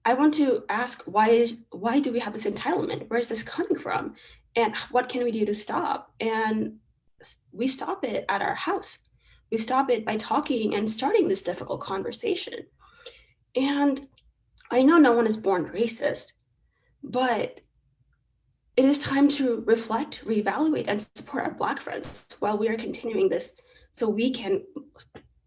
Speaker 9: I want to ask, why do we have this entitlement? Where is this coming from? And what can we do to stop? And we stop it at our house. We stop it by talking and starting this difficult conversation. And I know no one is born racist, but it is time to reflect, reevaluate, and support our Black friends while we are continuing this so we can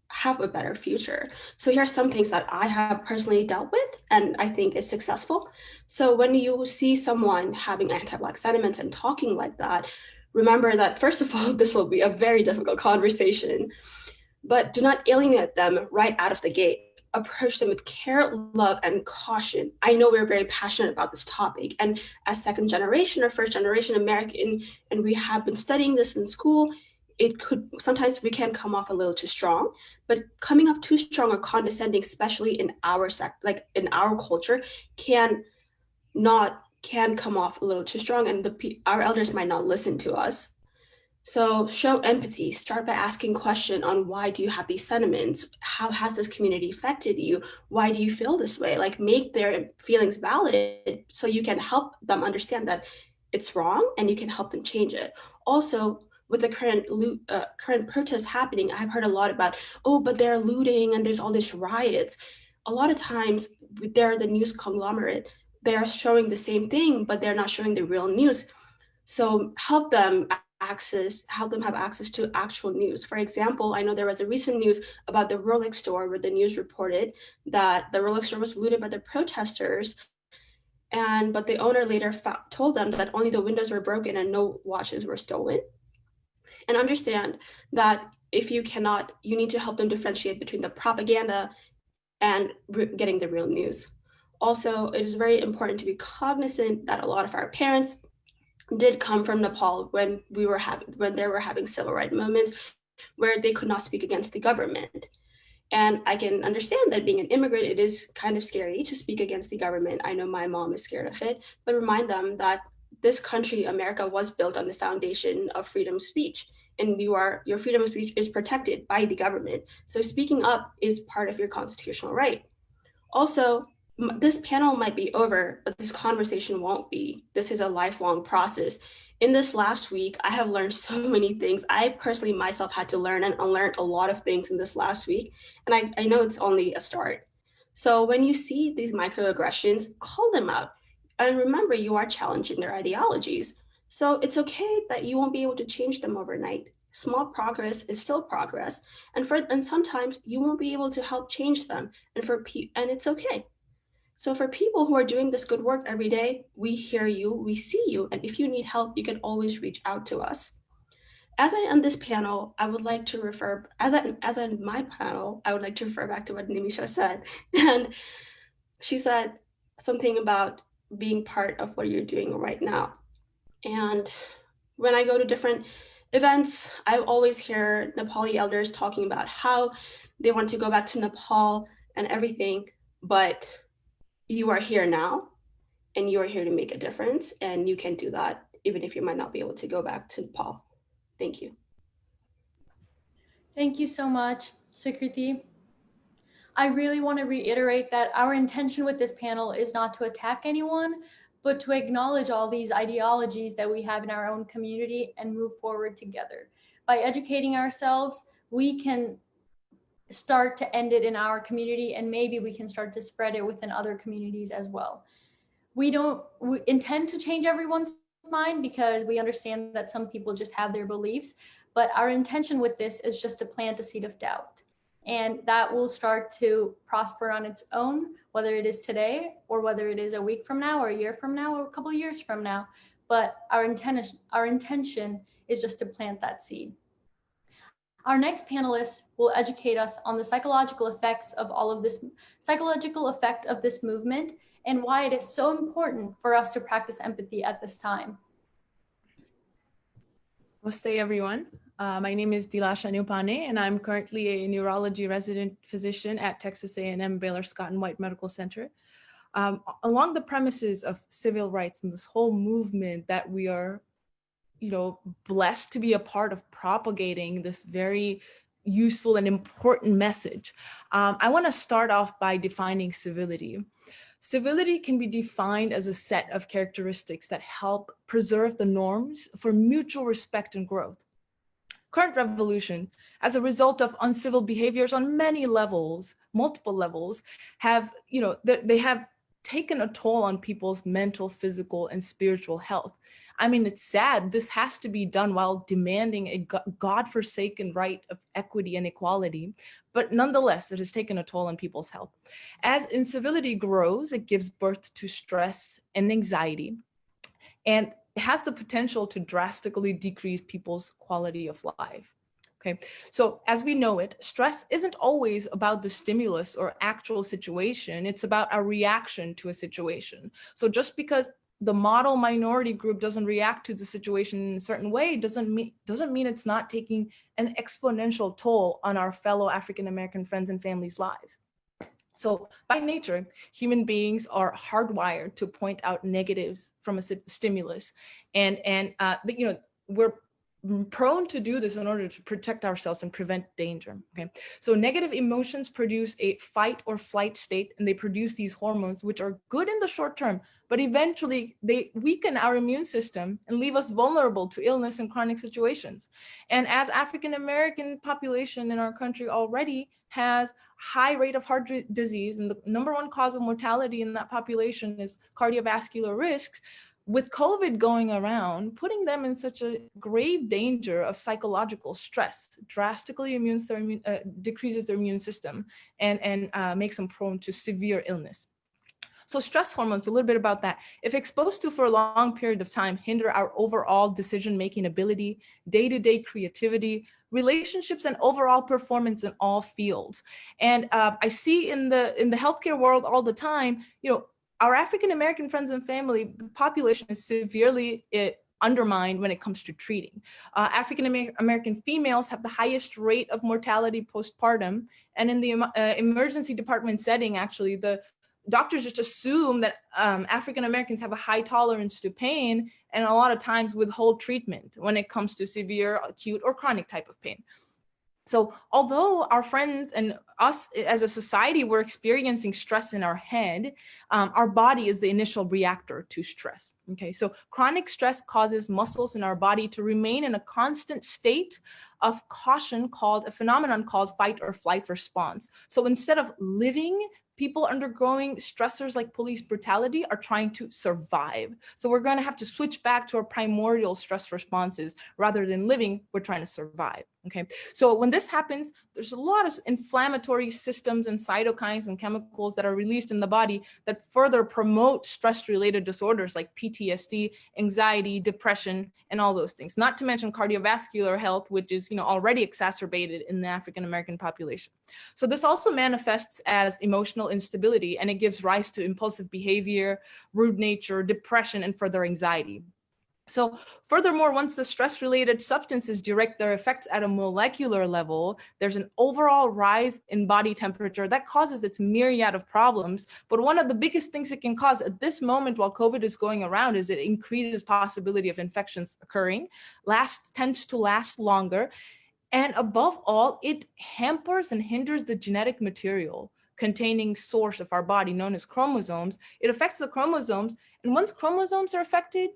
Speaker 9: have a better future. So here are some things that I have personally dealt with and I think is successful. So when you see someone having anti-Black sentiments and talking like that, remember that first of all, this will be a very difficult conversation, but do not alienate them right out of the gate. approach them with care, love, and caution. I know we're very passionate about this topic, and as second generation or first generation American, and we have been studying this in school, it could sometimes we can come off a little too strong, but coming off too strong or condescending, especially in our like in our culture, can come off a little too strong, and our elders might not listen to us. So show empathy. Start by asking questions on why do you have these sentiments? How has this community affected you? Why do you feel this way? Like, make their feelings valid so you can help them understand that it's wrong and you can help them change it. Also, with the current protests happening, I've heard a lot about, oh, but they're looting and there's all these riots. A lot of times they're the news conglomerate. They are showing the same thing, but they're not showing the real news. So help them have access to actual news. For example, I know there was a recent news about the Rolex store where the news reported that the Rolex store was looted by the protesters, but the owner later told them that only the windows were broken and no watches were stolen. And understand that if you need to help them differentiate between the propaganda and getting the real news. Also, it is very important to be cognizant that a lot of our parents did come from Nepal when they were having civil rights movements where they could not speak against the government. And I can understand that being an immigrant, it is kind of scary to speak against the government. I know my mom is scared of it, but remind them that this country, America, was built on the foundation of freedom of speech, and your freedom of speech is protected by the government. So speaking up is part of your constitutional right. Also, this panel might be over, but this conversation won't be. This is a lifelong process. In this last week, I have learned so many things. I personally myself had to learn and unlearn a lot of things in this last week. And I know it's only a start. So when you see these microaggressions, call them out. And remember, you are challenging their ideologies. So it's okay that you won't be able to change them overnight. Small progress is still progress. And sometimes you won't be able to help change them. And it's okay. So for people who are doing this good work every day, we hear you, we see you, and if you need help, you can always reach out to us. As I end this panel, I would like to refer, as I end my panel, I would like to refer back to what Nimisha said. And she said something about being part of what you're doing right now. And when I go to different events, I always hear Nepali elders talking about how they want to go back to Nepal and everything, but you are here now and you are here to make a difference, and you can do that even if you might not be able to go back to Nepal. Thank you.
Speaker 2: Thank you so much, Sukriti. I really want to reiterate that our intention with this panel is not to attack anyone, but to acknowledge all these ideologies that we have in our own community and move forward together. By educating ourselves, we can start to end it in our community, and maybe we can start to spread it within other communities as well. We intend to change everyone's mind because we understand that some people just have their beliefs, but our intention with this is just to plant a seed of doubt. And that will start to prosper on its own, whether it is today or whether it is a week from now or a year from now or a couple of years from now. But our intention is just to plant that seed. Our next panelists will educate us on the psychological effect of this movement and why it is so important for us to practice empathy at this time.
Speaker 10: Namaste, everyone. My name is Dilasha Nupane, and I'm currently a neurology resident physician at Texas A&M Baylor Scott and White Medical Center. Along the premises of civil rights and this whole movement that we are blessed to be a part of propagating this very useful and important message. I want to start off by defining civility. Civility can be defined as a set of characteristics that help preserve the norms for mutual respect and growth. Current revolution, as a result of uncivil behaviors on many levels, multiple levels, they have taken a toll on people's mental, physical, and spiritual health. I mean, it's sad. This has to be done while demanding a godforsaken right of equity and equality. But nonetheless, it has taken a toll on people's health. As incivility grows, it gives birth to stress and anxiety. And it has the potential to drastically decrease people's quality of life. Okay, so as we know it, stress isn't always about the stimulus or actual situation. It's about our reaction to a situation. So just because the model minority group doesn't react to the situation in a certain way doesn't mean it's not taking an exponential toll on our fellow African American friends and families' lives. So by nature, human beings are hardwired to point out negatives from a stimulus, and we're prone to do this in order to protect ourselves and prevent danger. Okay, so negative emotions produce a fight or flight state, and they produce these hormones which are good in the short term, but eventually they weaken our immune system and leave us vulnerable to illness and chronic situations. And as African American population in our country already has high rate of heart disease, and the number one cause of mortality in that population is cardiovascular risks, with COVID going around, putting them in such a grave danger of psychological stress drastically decreases their immune system and makes them prone to severe illness. So stress hormones, a little bit about that. If exposed to for a long period of time, hinder our overall decision-making ability, day-to-day creativity, relationships, and overall performance in all fields. And I see in the healthcare world all the time, our African American friends and family, the population is severely undermined when it comes to treating. African American females have the highest rate of mortality postpartum, and in the emergency department setting, actually, the doctors just assume that African Americans have a high tolerance to pain, and a lot of times withhold treatment when it comes to severe, acute, or chronic type of pain. So although our friends and us as a society, we're experiencing stress in our head, our body is the initial reactor to stress. Okay, so chronic stress causes muscles in our body to remain in a constant state of caution, called a phenomenon called fight or flight response. So instead of living, people undergoing stressors like police brutality are trying to survive. So we're going to have to switch back to our primordial stress responses. Rather than living, we're trying to survive. Okay, so when this happens, there's a lot of inflammatory systems and cytokines and chemicals that are released in the body that further promote stress-related disorders like PTSD, anxiety, depression, and all those things. Not to mention cardiovascular health, which is already exacerbated in the African American population. So this also manifests as emotional instability, and it gives rise to impulsive behavior, rude nature, depression, and further anxiety. So furthermore, once the stress-related substances direct their effects at a molecular level, there's an overall rise in body temperature that causes its myriad of problems. But one of the biggest things it can cause at this moment while COVID is going around is it increases possibility of infections occurring, tends to last longer, and above all, it hampers and hinders the genetic material containing source of our body known as chromosomes. It affects the chromosomes, and once chromosomes are affected,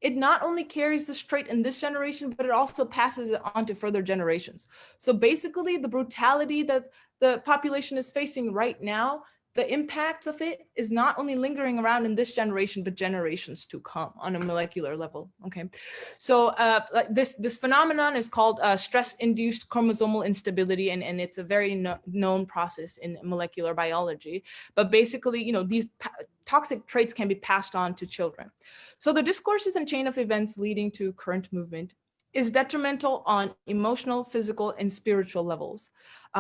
Speaker 10: it not only carries this trait in this generation, but it also passes it on to further generations. So basically, the brutality that the population is facing right now, the impact of it is not only lingering around in this generation, but generations to come on a molecular level. Okay, so this phenomenon is called stress-induced chromosomal instability, and it's a very known process in molecular biology. But basically, these toxic traits can be passed on to children. So the discourses and chain of events leading to current movement is detrimental on emotional, physical, and spiritual levels.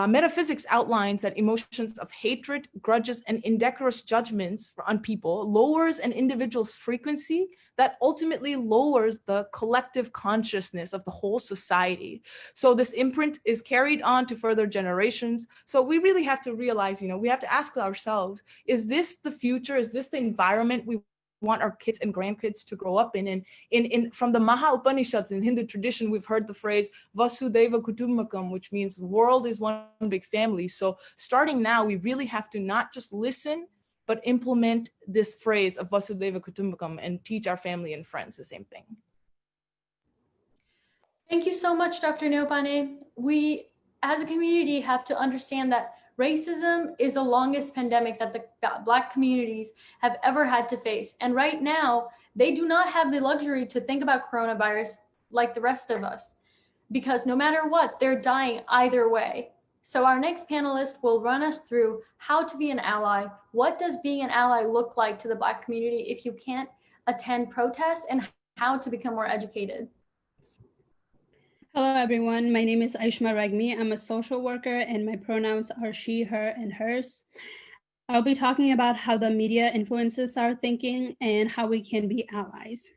Speaker 10: Metaphysics outlines that emotions of hatred, grudges, and indecorous judgments on people lowers an individual's frequency that ultimately lowers the collective consciousness of the whole society. So this imprint is carried on to further generations. So we really have to realize, we have to ask ourselves, is this the future? Is this the environment we want our kids and grandkids to grow up in? And from the Maha Upanishads in Hindu tradition, we've heard the phrase Vasudeva Kutumbakam, which means the world is one big family. So starting now, we really have to not just listen, but implement this phrase of Vasudeva Kutumbakam and teach our family and friends the same thing.
Speaker 2: Thank you so much, Dr. Neopane. We, as a community, have to understand that racism is the longest pandemic that the Black communities have ever had to face. And right now, they do not have the luxury to think about coronavirus like the rest of us, because no matter what, they're dying either way. So our next panelist will run us through how to be an ally. What does being an ally look like to the Black community if you can't attend protests, and how to become more educated?
Speaker 11: Hello, everyone. My name is Aishma Ragmi. I'm a social worker, and my pronouns are she, her, and hers. I'll be talking about how the media influences our thinking and how we can be allies.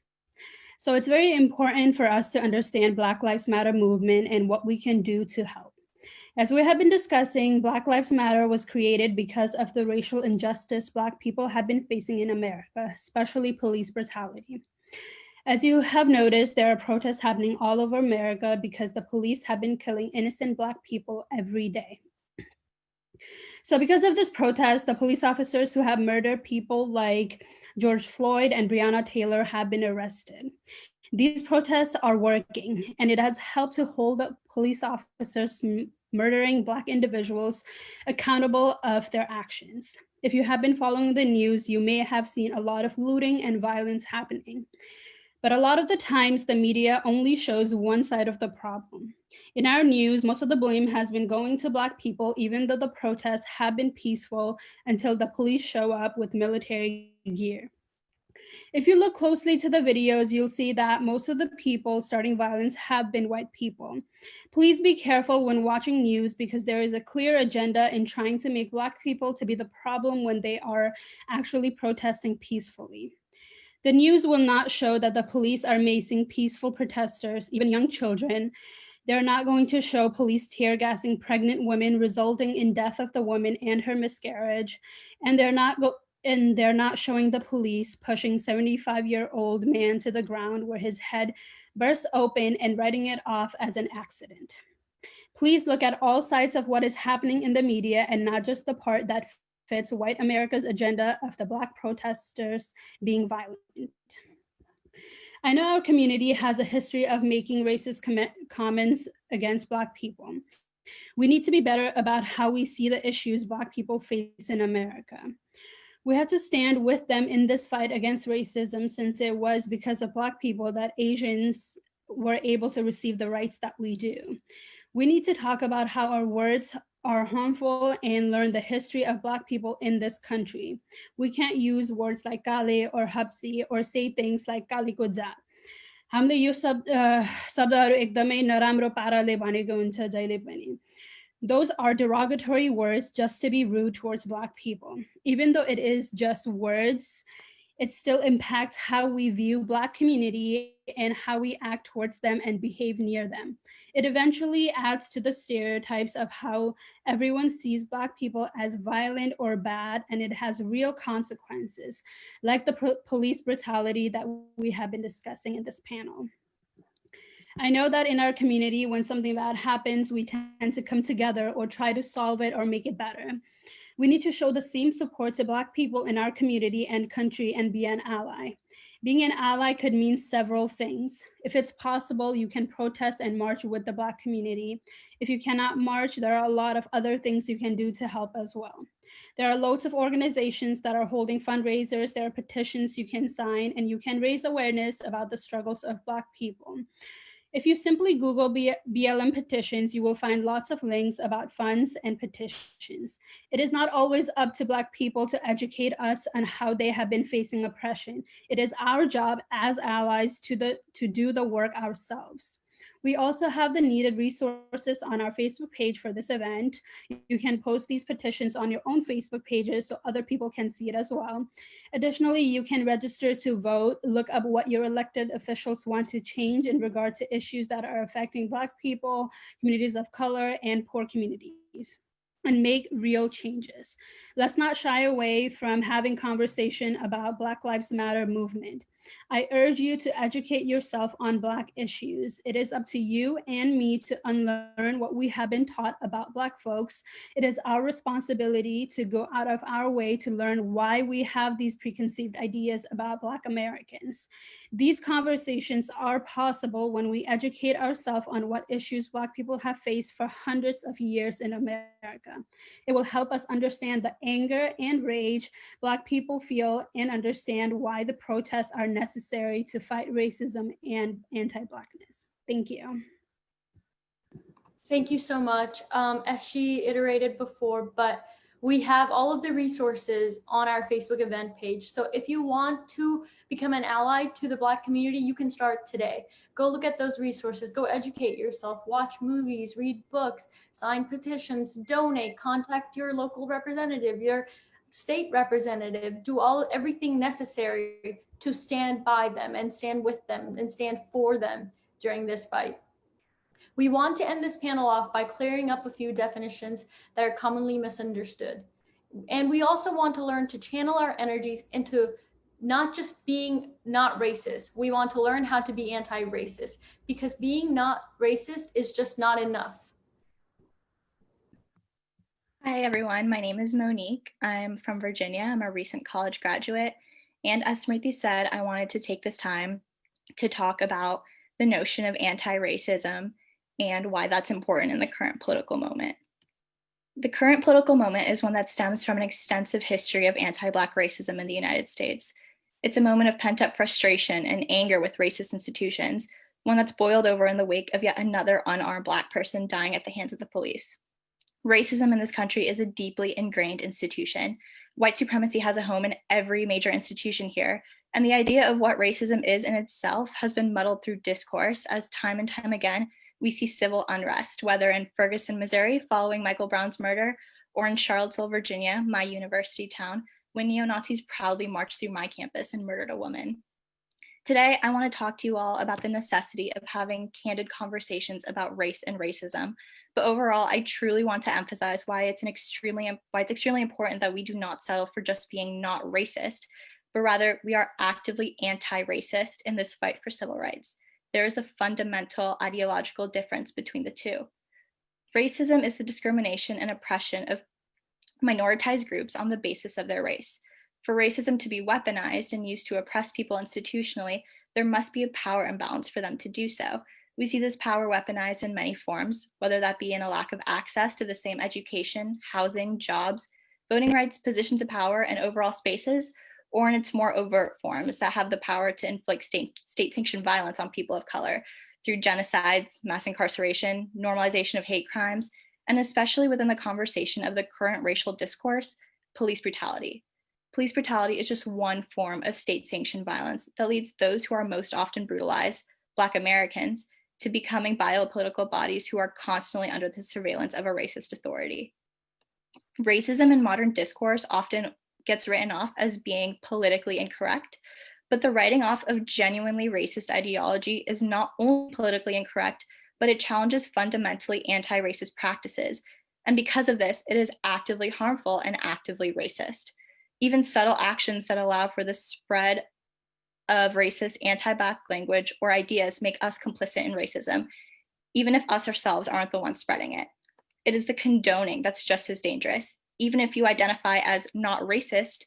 Speaker 11: So it's very important for us to understand Black Lives Matter movement and what we can do to help. As we have been discussing, Black Lives Matter was created because of the racial injustice Black people have been facing in America, especially police brutality. As you have noticed, there are protests happening all over America because the police have been killing innocent Black people every day. So because of this protest, the police officers who have murdered people like George Floyd and Breonna Taylor have been arrested. These protests are working, and it has helped to hold the police officers murdering Black individuals accountable of their actions. If you have been following the news, you may have seen a lot of looting and violence happening. But a lot of the times, the media only shows one side of the problem. In our news, most of the blame has been going to Black people, even though the protests have been peaceful until the police show up with military gear. If you look closely to the videos, you'll see that most of the people starting violence have been white people. Please be careful when watching news because there is a clear agenda in trying to make Black people to be the problem when they are actually protesting peacefully. The news will not show that the police are macing peaceful protesters, even young children. They're not going to show police tear gassing pregnant women, resulting in death of the woman and her miscarriage. And they're not showing the police pushing 75-year-old man to the ground where his head burst open and writing it off as an accident. Please look at all sides of what is happening in the media and not just the part that fits white America's agenda of the Black protesters being violent. I know our community has a history of making racist comments against Black people. We need to be better about how we see the issues Black people face in America. We have to stand with them in this fight against racism, since it was because of Black people that Asians were able to receive the rights that we do. We need to talk about how our words are harmful and learn the history of Black people in this country. We can't use words like kale or hapsi or say things like kali ko ja. हामीले यो शब्दहरू एकदमै नराम्रो पाराले भनेको हुन्छ जहिले पनि. Those are derogatory words just to be rude towards Black people. Even though it is just words, it still impacts how we view Black community and how we act towards them and behave near them. It eventually adds to the stereotypes of how everyone sees Black people as violent or bad, and it has real consequences, like the police brutality that we have been discussing in this panel. I know that in our community, when something bad happens, we tend to come together or try to solve it or make it better. We need to show the same support to Black people in our community and country and be an ally. Being an ally could mean several things. If it's possible, you can protest and march with the Black community. If you cannot march, there are a lot of other things you can do to help as well. There are loads of organizations that are holding fundraisers. There are petitions you can sign, and you can raise awareness about the struggles of Black people. If you simply Google BLM petitions, you will find lots of links about funds and petitions. It is not always up to Black people to educate us on how they have been facing oppression. It is our job as allies to do the work ourselves. We also have the needed resources on our Facebook page for this event. You can post these petitions on your own Facebook pages so other people can see it as well. Additionally, you can register to vote, look up what your elected officials want to change in regard to issues that are affecting Black people, communities of color, and poor communities, and make real changes. Let's not shy away from having conversation about Black Lives Matter movement. I urge you to educate yourself on Black issues. It is up to you and me to unlearn what we have been taught about Black folks. It is our responsibility to go out of our way to learn why we have these preconceived ideas about Black Americans. These conversations are possible when we educate ourselves on what issues Black people have faced for hundreds of years in America. It will help us understand the anger and rage Black people feel and understand why the protests are necessary to fight racism and anti-Blackness. Thank you.
Speaker 2: Thank you so much. As she iterated before, but We have all of the resources on our Facebook event page. So if you want to become an ally to the Black community, you can start today. Go look at those resources, go educate yourself, watch movies, read books, sign petitions, donate, contact your local representative, your state representative, do everything necessary to stand by them and stand with them and stand for them during this fight. We want to end this panel off by clearing up a few definitions that are commonly misunderstood. And we also want to learn to channel our energies into not just being not racist. We want to learn how to be anti-racist, because being not racist is just not enough.
Speaker 1: Hi, everyone. My name is Monique. I'm from Virginia. I'm a recent college graduate. And as Smriti said, I wanted to take this time to talk about the notion of anti-racism and why that's important in the current political moment. The current political moment is one that stems from an extensive history of anti-Black racism in the United States. It's a moment of pent-up frustration and anger with racist institutions, one that's boiled over in the wake of yet another unarmed Black person dying at the hands of the police. Racism in this country is a deeply ingrained institution. White supremacy has a home in every major institution here, and the idea of what racism is in itself has been muddled through discourse as time and time again we see civil unrest, whether in Ferguson, Missouri, following Michael Brown's murder, or in Charlottesville, Virginia, my university town, when neo-Nazis proudly marched through my campus and murdered a woman. Today, I want to talk to you all about the necessity of having candid conversations about race and racism. But overall, I truly want to emphasize why it's extremely important that we do not settle for just being not racist, but rather we are actively anti-racist in this fight for civil rights. There is a fundamental ideological difference between the two. Racism is the discrimination and oppression of minoritized groups on the basis of their race. For racism to be weaponized and used to oppress people institutionally, there must be a power imbalance for them to do so. We see this power weaponized in many forms, whether that be in a lack of access to the same education, housing, jobs, voting rights, positions of power, and overall spaces, or in its more overt forms that have the power to inflict state-sanctioned violence on people of color through genocides, mass incarceration, normalization of hate crimes, and especially within the conversation of the current racial discourse, police brutality. Police brutality is just one form of state-sanctioned violence that leads those who are most often brutalized, Black Americans, to becoming biopolitical bodies who are constantly under the surveillance of a racist authority. Racism in modern discourse often gets written off as being politically incorrect, but the writing off of genuinely racist ideology is not only politically incorrect, but it challenges fundamentally anti-racist practices. And because of this, it is actively harmful and actively racist. Even subtle actions that allow for the spread of racist anti-Black language or ideas make us complicit in racism, even if us ourselves aren't the ones spreading it. It is the condoning that's just as dangerous. Even if you identify as not racist,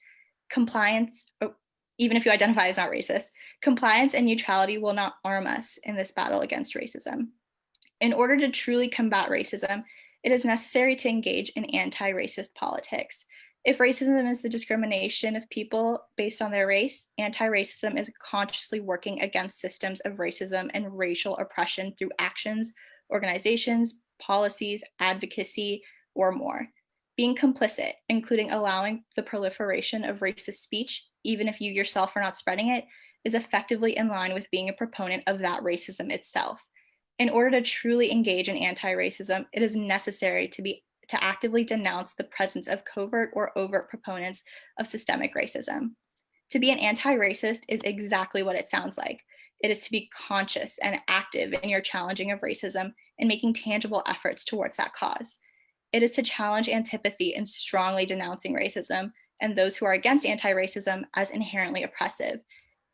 Speaker 1: compliance and neutrality will not arm us in this battle against racism. In order to truly combat racism, it is necessary to engage in anti-racist politics. If racism is the discrimination of people based on their race, anti-racism is consciously working against systems of racism and racial oppression through actions, organizations, policies, advocacy, or more. Being complicit, including allowing the proliferation of racist speech, even if you yourself are not spreading it, is effectively in line with being a proponent of that racism itself. In order to truly engage in anti-racism, it is necessary to actively denounce the presence of covert or overt proponents of systemic racism. To be an anti-racist is exactly what it sounds like. It is to be conscious and active in your challenging of racism and making tangible efforts towards that cause. It is to challenge antipathy and strongly denouncing racism and those who are against anti-racism as inherently oppressive.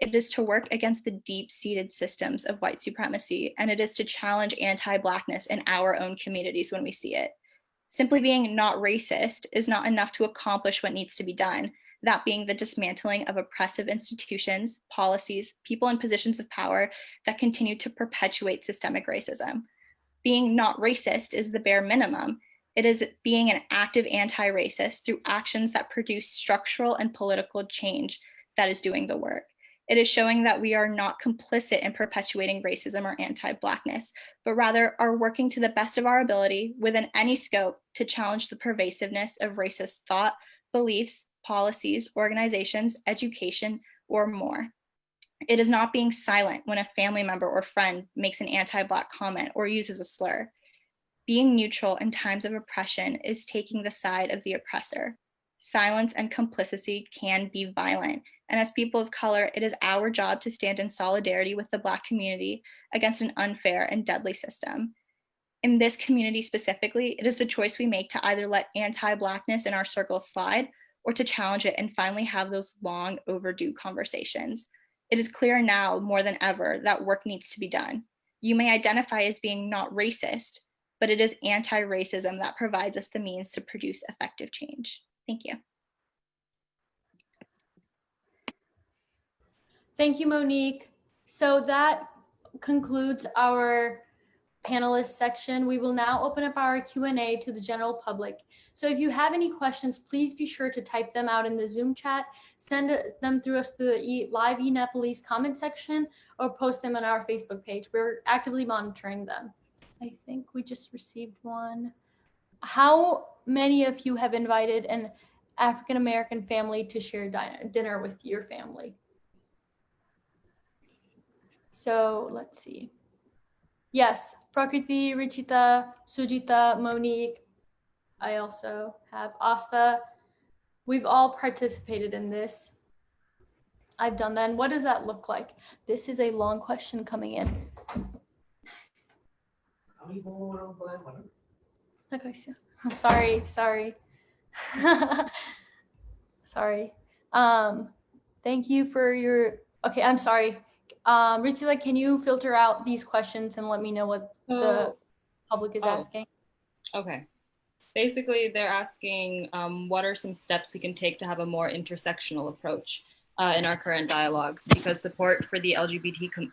Speaker 1: It is to work against the deep-seated systems of white supremacy, and it is to challenge anti-Blackness in our own communities when we see it. Simply being not racist is not enough to accomplish what needs to be done, that being the dismantling of oppressive institutions, policies, people in positions of power that continue to perpetuate systemic racism. Being not racist is the bare minimum. It is being an active anti-racist through actions that produce structural and political change that is doing the work. It is showing that we are not complicit in perpetuating racism or anti-Blackness, but rather are working to the best of our ability within any scope to challenge the pervasiveness of racist thought, beliefs, policies, organizations, education, or more. It is not being silent when a family member or friend makes an anti-Black comment or uses a slur. Being neutral in times of oppression is taking the side of the oppressor. Silence and complicity can be violent, and as people of color, it is our job to stand in solidarity with the Black community against an unfair and deadly system. In this community specifically, it is the choice we make to either let anti-Blackness in our circle slide or to challenge it and finally have those long overdue conversations. It is clear now more than ever that work needs to be done. You may identify as being not racist, but it is anti-racism that provides us the means to produce effective change. Thank you.
Speaker 2: Thank you, Monique. So that concludes our panelist section. We will now open up our Q&A to the general public. So if you have any questions, please be sure to type them out in the Zoom chat, send them through us through the live eNepalese comment section, or post them on our Facebook page. We're actively monitoring them. I think we just received one. How many of you have invited an African-American family to share dinner with your family? So let's see. Yes, Prakriti, Richita, Sujita, Monique. I also have Asta. We've all participated in this. I've done that. And what does that look like? This is a long question coming in. Sorry. Sorry. Thank you for your, okay, I'm sorry. Richila, can you filter out these questions and let me know what the public is asking?
Speaker 12: Okay. Basically, they're asking what are some steps we can take to have a more intersectional approach in our current dialogues, because support for the LGBTQ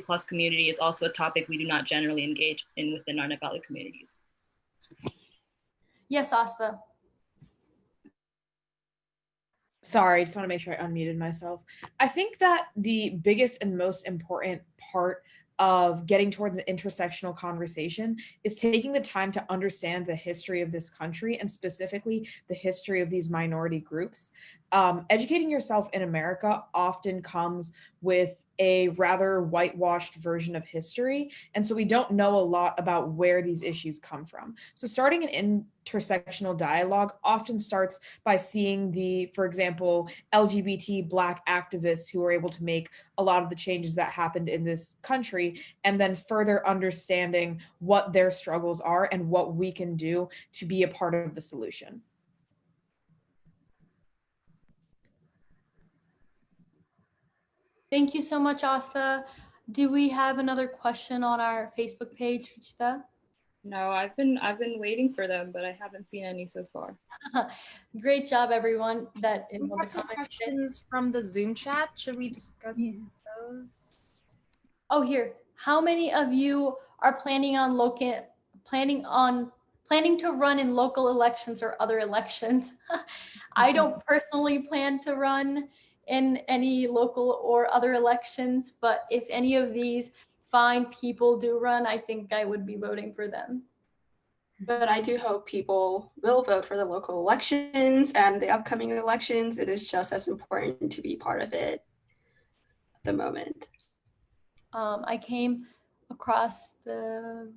Speaker 12: plus community is also a topic we do not generally engage in within our Nepali communities.
Speaker 2: Yes, Asta.
Speaker 4: Sorry, I just want to make sure I unmuted myself. I think that the biggest and most important part of getting towards an intersectional conversation is taking the time to understand the history of this country and specifically the history of these minority groups. Educating yourself in America often comes with a rather whitewashed version of history. And so we don't know a lot about where these issues come from. So starting an intersectional dialogue often starts by seeing the, for example, LGBT Black activists who were able to make a lot of the changes that happened in this country, and then further understanding what their struggles are and what we can do to be a part of the solution.
Speaker 2: Thank you so much, Asta. Do we have another question on our Facebook page, Richita?
Speaker 12: No, I've been waiting for them, but I haven't seen any so far.
Speaker 2: Great job, everyone. That is
Speaker 13: we have some questions from the Zoom chat. Should we discuss those?
Speaker 2: Oh, here. How many of you are planning to run in local elections or other elections? I don't personally plan to run in any local or other elections, but if any of these fine people do run, I think I would be voting for them.
Speaker 9: But I do hope people will vote for the local elections and the upcoming elections. It is just as important to be part of it at the moment.
Speaker 2: I came across Dr.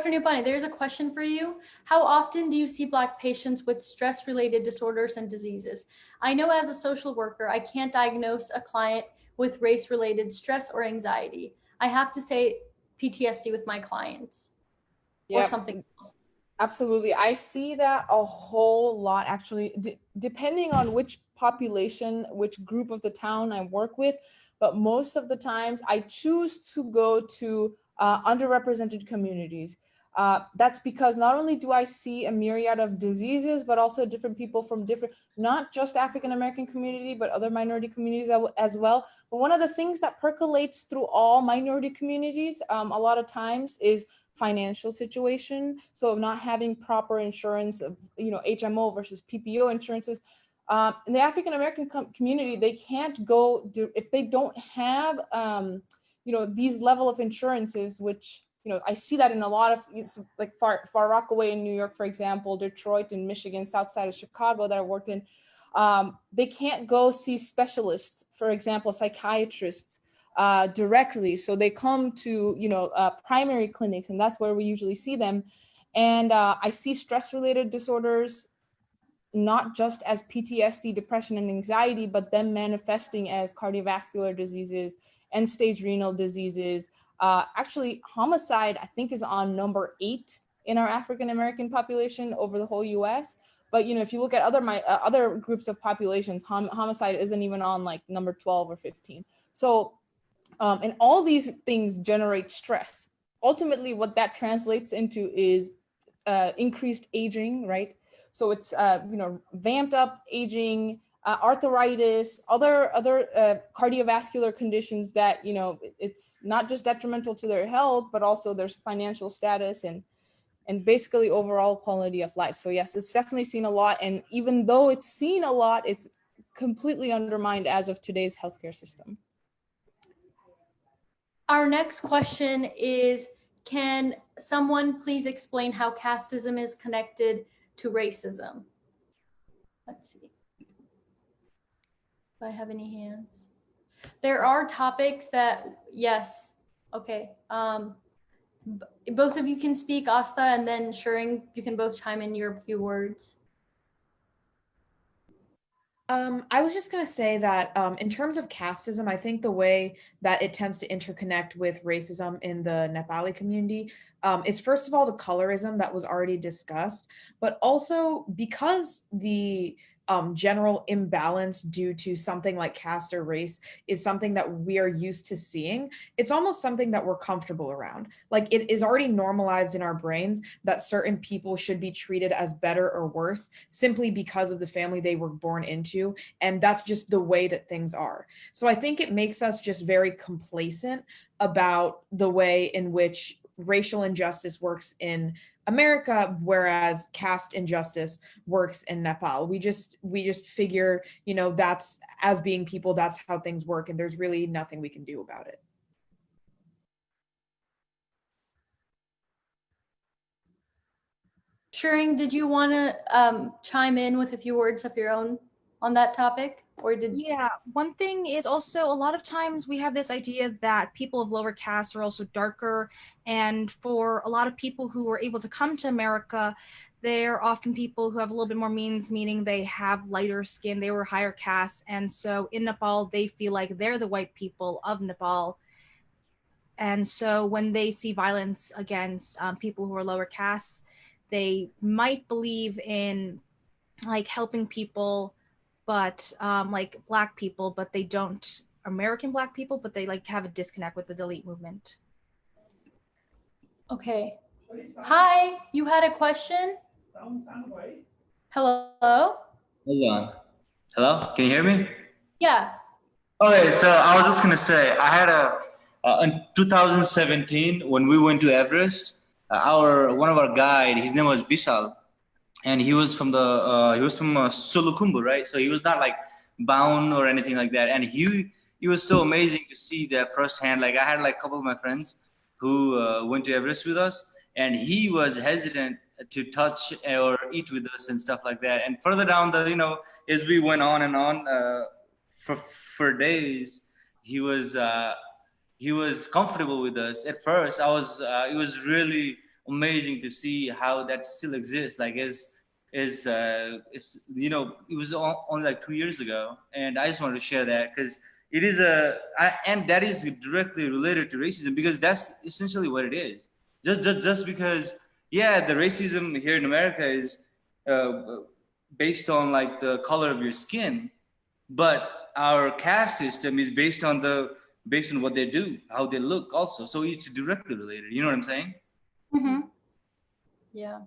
Speaker 2: Nupani, there's a question for you. How often do you see Black patients with stress-related disorders and diseases? I know as a social worker, I can't diagnose a client with race-related stress or anxiety. I have to say PTSD with my clients or something else.
Speaker 14: Absolutely. I see that a whole lot, actually, depending on which population, which group of the town I work with. But most of the times I choose to go to underrepresented communities. That's because not only do I see a myriad of diseases, but also different people from different, not just African-American community, but other minority communities as well. But one of the things that percolates through all minority communities a lot of times is financial situation. So not having proper insurance of, HMO versus PPO insurances. In the African American community, they can't go if they don't have these level of insurances, which I see that in a lot of like far Rockaway in New York, for example, Detroit in Michigan, south side of Chicago that I worked in. They can't go see specialists, for example, psychiatrists directly. So they come to primary clinics, and that's where we usually see them. And I see stress-related disorders, not just as PTSD, depression, and anxiety, but them manifesting as cardiovascular diseases, end-stage renal diseases. Actually, homicide, I think, is on number 8 in our African-American population over the whole US. But if you look at other groups of populations, homicide isn't even on like number 12 or 15. So, and all these things generate stress. Ultimately, what that translates into is increased aging, right? So it's vamped up aging, arthritis, other cardiovascular conditions that it's not just detrimental to their health, but also their financial status and basically overall quality of life. So yes, it's definitely seen a lot, and even though it's seen a lot, it's completely undermined as of today's healthcare system.
Speaker 2: Our next question is, can someone please explain how casteism is connected to racism? Let's see. Do I have any hands? There are topics that, yes, okay. Both of you can speak, Asta, and then Shuring, you can both chime in your few words.
Speaker 4: I was just going to say that in terms of casteism, I think the way that it tends to interconnect with racism in the Nepali community is, first of all, the colorism that was already discussed, but also because the general imbalance due to something like caste or race is something that we are used to seeing, it's almost something that we're comfortable around. Like, it is already normalized in our brains that certain people should be treated as better or worse simply because of the family they were born into. And that's just the way that things are. So I think it makes us just very complacent about the way in which racial injustice works in America, whereas caste injustice works in Nepal. We just figure, that's, as being people, that's how things work, and there's really nothing we can do about it.
Speaker 2: Shuring, did you want to chime in with a few words of your own on that topic? Or did
Speaker 13: Yeah, one thing is also a lot of times we have this idea that people of lower caste are also darker, and for a lot of people who are able to come to America, they're often people who have a little bit more means, meaning they have lighter skin, they were higher caste, and so in Nepal they feel like they're the white people of Nepal. And so when they see violence against people who are lower caste, they might believe in like helping people, but like Black people, but they don't, American Black people, but they like have a disconnect with the delete movement.
Speaker 2: Okay. Hi, you had a question? Hello?
Speaker 15: Hold on. Hello? Can you hear me?
Speaker 2: Yeah.
Speaker 15: Okay, so I was just gonna say, I had in 2017 when we went to Everest, one of our guide, his name was Bishal, and he was from Sulukhumbu, right? So he was not like bound or anything like that, and he was so amazing to see that firsthand. Like, I had like a couple of my friends who went to Everest with us, and he was hesitant to touch or eat with us and stuff like that. And further down as we went on and on for days, he was comfortable with us. At first, it was really amazing to see how that still exists. Like, it was only like 2 years ago, and I just wanted to share that because it is and that is directly related to racism, because that's essentially what it is. Just because, yeah, the racism here in America is based on like the color of your skin, but our caste system is based on what they do, how they look also. So it's directly related. You know what I'm saying?
Speaker 2: Mm-hmm. Yeah.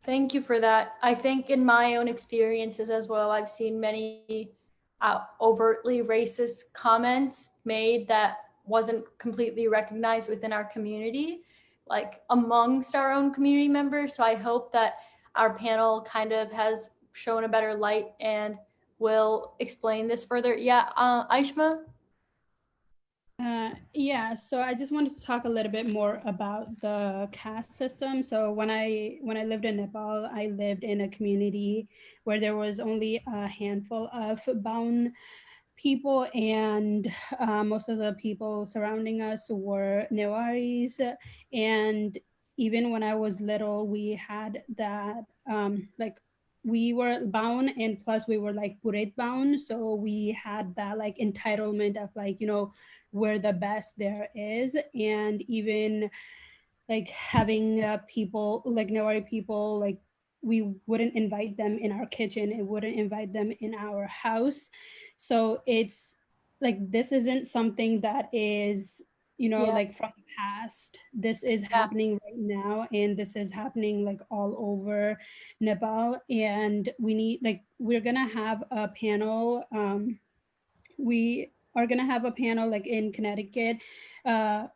Speaker 2: Thank you for that. I think in my own experiences as well, I've seen many overtly racist comments made that wasn't completely recognized within our community, like amongst our own community members. So I hope that our panel kind of has shown a better light and will explain this further. Yeah, Aishma?
Speaker 11: Yeah, so I just wanted to talk a little bit more about the caste system. So when I lived in Nepal, I lived in a community where there was only a handful of Baun people, and most of the people surrounding us were Newaris. And even when I was little, we had that like we were bound, and plus we were like Puret bound, so we had that like entitlement of like, you know, we're the best there is. And even like having people like Newari people, like we wouldn't invite them in our kitchen, it wouldn't invite them in our house. So it's like this isn't something that is, you know,
Speaker 2: Yeah.
Speaker 11: like from the past. This is
Speaker 2: Yeah.
Speaker 11: happening right now, and this is happening like all over Nepal. And we need, like, we're gonna have a panel, we are going to have a panel like in Connecticut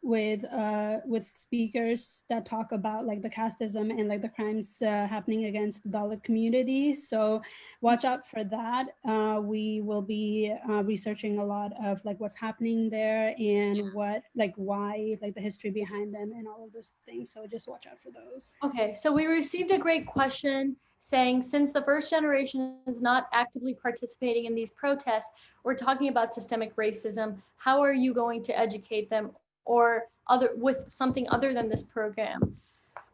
Speaker 11: with speakers that talk about like the casteism and like the crimes happening against the Dalit community. So watch out for that. We will be researching a lot of like what's happening there and what, like, why, like the history behind them and all of those things. So just watch out for those.
Speaker 2: Okay, so we received a great question saying, since the first generation is not actively participating in these protests, we're talking about systemic racism, how are you going to educate them or other with something other than this program?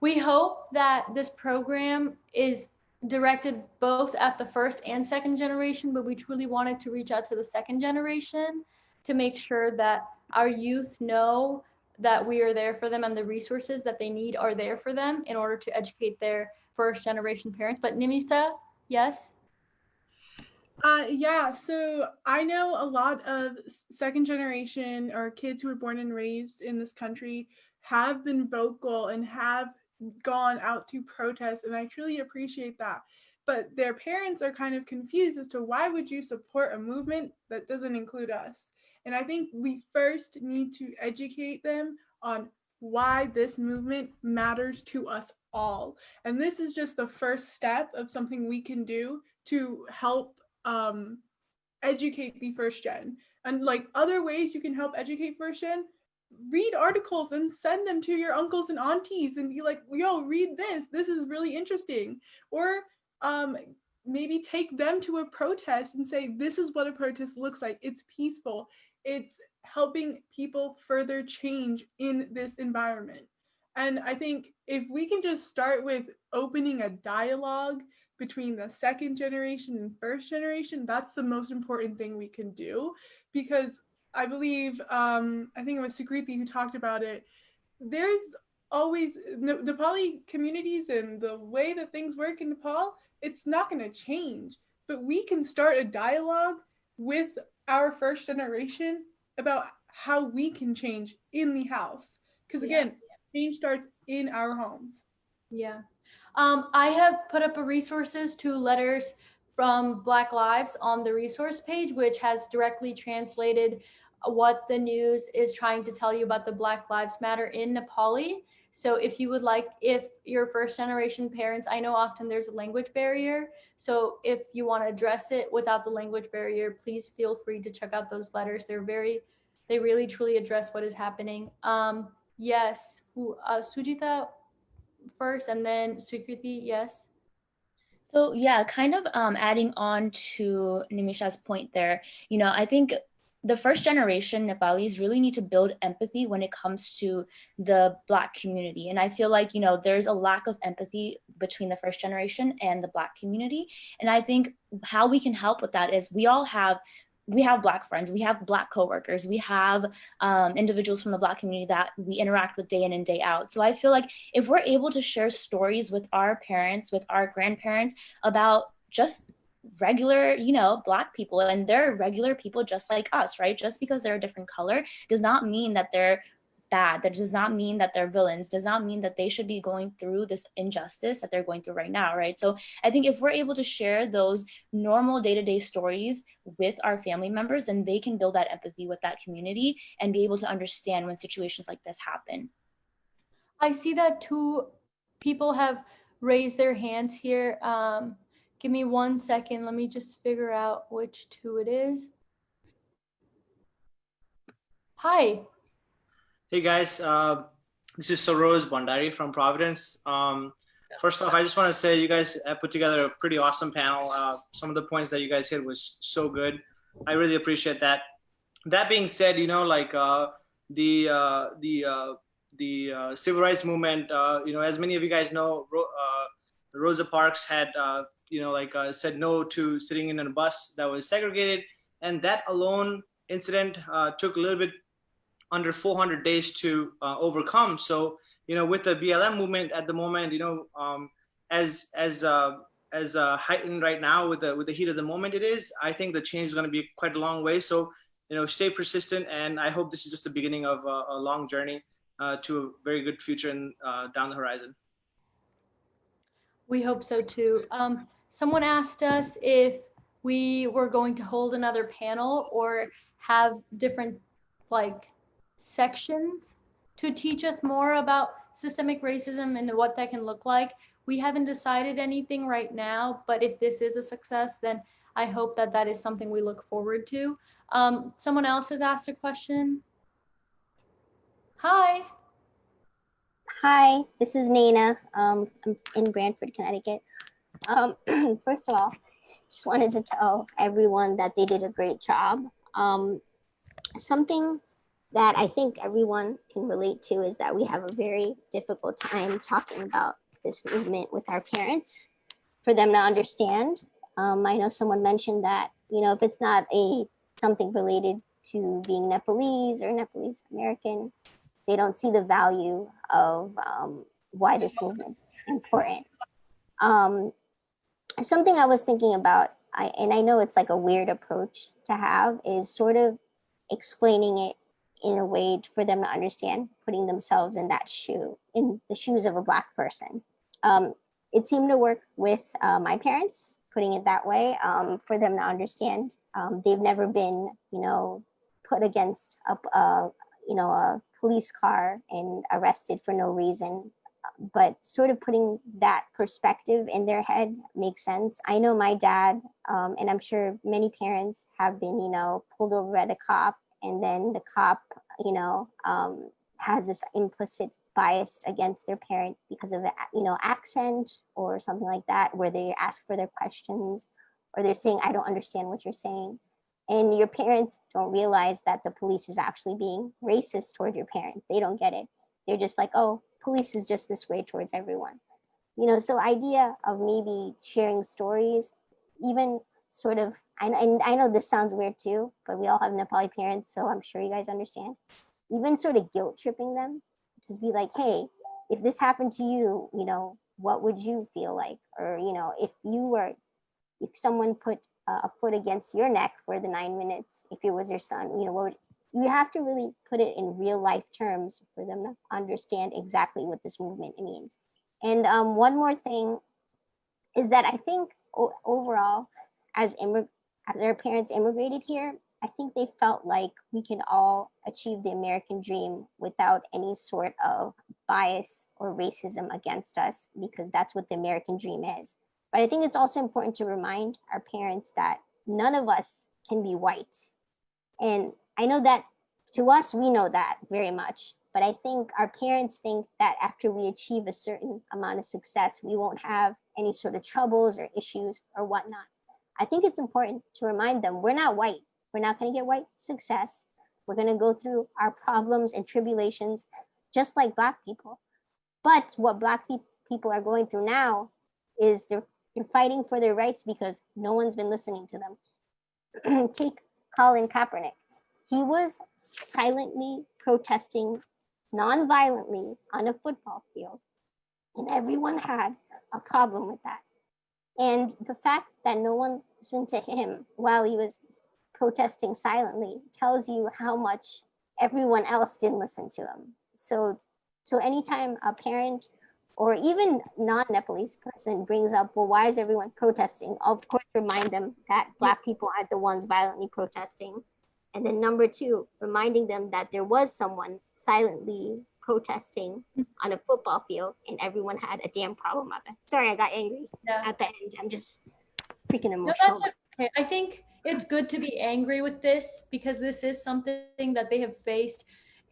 Speaker 2: We hope that this program is directed both at the first and second generation, but we truly wanted to reach out to the second generation to make sure that our youth know that we are there for them and the resources that they need are there for them in order to educate their first generation parents. But Nimita, yes?
Speaker 5: Yeah, so I know a lot of second generation or kids who were born and raised in this country have been vocal and have gone out to protest, and I truly appreciate that. But their parents are kind of confused as to why would you support a movement that doesn't include us? And I think we first need to educate them on why this movement matters to us all. And this is just the first step of something we can do to help educate the first gen. And like other ways you can help educate first gen, read articles and send them to your uncles and aunties and be like, yo, read this, this is really interesting. Or maybe take them to a protest and say, this is what a protest looks like. It's peaceful, it's helping people further change in this environment. And I think if we can just start with opening a dialogue between the second generation and first generation, that's the most important thing we can do. Because I believe, I think it was Sukriti who talked about it, there's always Nepali communities and the way that things work in Nepal, it's not going to change. But we can start a dialogue with our first generation about how we can change in the house. Because again, change starts in our homes.
Speaker 2: Yeah. I have put up a resources to letters from Black Lives on the resource page, which has directly translated what the news is trying to tell you about the Black Lives Matter in Nepali. So if you would like, if your first generation parents, I know often there's a language barrier. So if you want to address it without the language barrier, please feel free to check out those letters. They really truly address what is happening. Yes, Sujita first and then Swikriti, yes?
Speaker 8: So yeah, kind of adding on to Nimisha's point there, you know, I think the first generation Nepalis really need to build empathy when it comes to the Black community. And I feel like, you know, there's a lack of empathy between the first generation and the Black community. And I think how we can help with that is we have Black friends, we have Black coworkers, we have individuals from the Black community that we interact with day in and day out. So I feel like if we're able to share stories with our parents, with our grandparents about just regular, you know, Black people, and they're regular people just like us, right? Just because they're a different color does not mean that they're bad. That does not mean that they're villains, does not mean that they should be going through this injustice that they're going through right now, right? So I think if we're able to share those normal day-to-day stories with our family members, then they can build that empathy with that community and be able to understand when situations like this happen.
Speaker 2: I see that two people have raised their hands here. Give me 1 second. Let me just figure out which two it is. Hi.
Speaker 16: Hey guys, this is Saroj Bhandari from Providence. First off, I just want to say you guys put together a pretty awesome panel. Some of the points that you guys hit was so good. I really appreciate that. That being said, you know, like the civil rights movement, you know, as many of you guys know, Rosa Parks had, you know, like said no to sitting in a bus that was segregated, and that alone incident took a little bit under 400 days to overcome. So, you know, with the BLM movement at the moment, you know, as heightened right now with the heat of the moment it is, I think the change is going to be quite a long way. So, you know, stay persistent, and I hope this is just the beginning of a long journey to a very good future and down the horizon.
Speaker 2: We hope so too. Someone asked us if we were going to hold another panel or have different like sections to teach us more about systemic racism and what that can look like. We haven't decided anything right now, but if this is a success, then I hope that that is something we look forward to. Someone else has asked a question. Hi.
Speaker 17: Hi, this is Nana. I'm in Brantford, Connecticut. First of all, just wanted to tell everyone that they did a great job. Something that I think everyone can relate to is that we have a very difficult time talking about this movement with our parents for them to understand. I know someone mentioned that, you know, if it's not something related to being Nepalese or Nepalese American, they don't see the value of why this movement's important. Something I was thinking about, and I know it's like a weird approach to have, is sort of explaining it in a way for them to understand, putting themselves in that shoe, in the shoes of a Black person. It seemed to work with my parents, putting it that way, for them to understand. They've never been, you know, put against a police car and arrested for no reason, but sort of putting that perspective in their head makes sense. I know my dad, and I'm sure many parents have been, you know, pulled over by the cop, and then the cop, you know, has this implicit bias against their parent because of, you know, accent or something like that, where they ask for their questions or they're saying, I don't understand what you're saying. And your parents don't realize that the police is actually being racist toward your parent. They don't get it. They're just like, oh, police is just this way towards everyone. You know, so idea of maybe sharing stories, even sort of, and I know this sounds weird too, but we all have Nepali parents, so I'm sure you guys understand. Even sort of guilt tripping them to be like, hey, if this happened to you, you know, what would you feel like? Or, you know, if someone put a foot against your neck for the 9 minutes, if it was your son, you know, you have to really put it in real life terms for them to understand exactly what this movement means. And one more thing is that I think overall, as their parents immigrated here, I think they felt like we can all achieve the American dream without any sort of bias or racism against us, because that's what the American dream is. But I think it's also important to remind our parents that none of us can be white. And I know that to us, we know that very much. But I think our parents think that after we achieve a certain amount of success, we won't have any sort of troubles or issues or whatnot. I think it's important to remind them we're not white. We're not going to get white success. We're going to go through our problems and tribulations just like Black people. But what Black people are going through now is they're fighting for their rights because no one's been listening to them. Take Colin Kaepernick. He was silently protesting non-violently on a football field, and everyone had a problem with that. And the fact that no one listened to him while he was protesting silently tells you how much everyone else didn't listen to him. So anytime a parent or even non-Nepalese person brings up, well, why is everyone protesting? Of course, remind them that Black people aren't the ones violently protesting. And then number two, reminding them that there was someone silently protesting on a football field and everyone had a damn problem of it. Sorry, I got angry at the end. I'm just freaking
Speaker 2: No,
Speaker 17: emotional.
Speaker 2: that's okay. I think it's good to be angry with this because this is something that they have faced.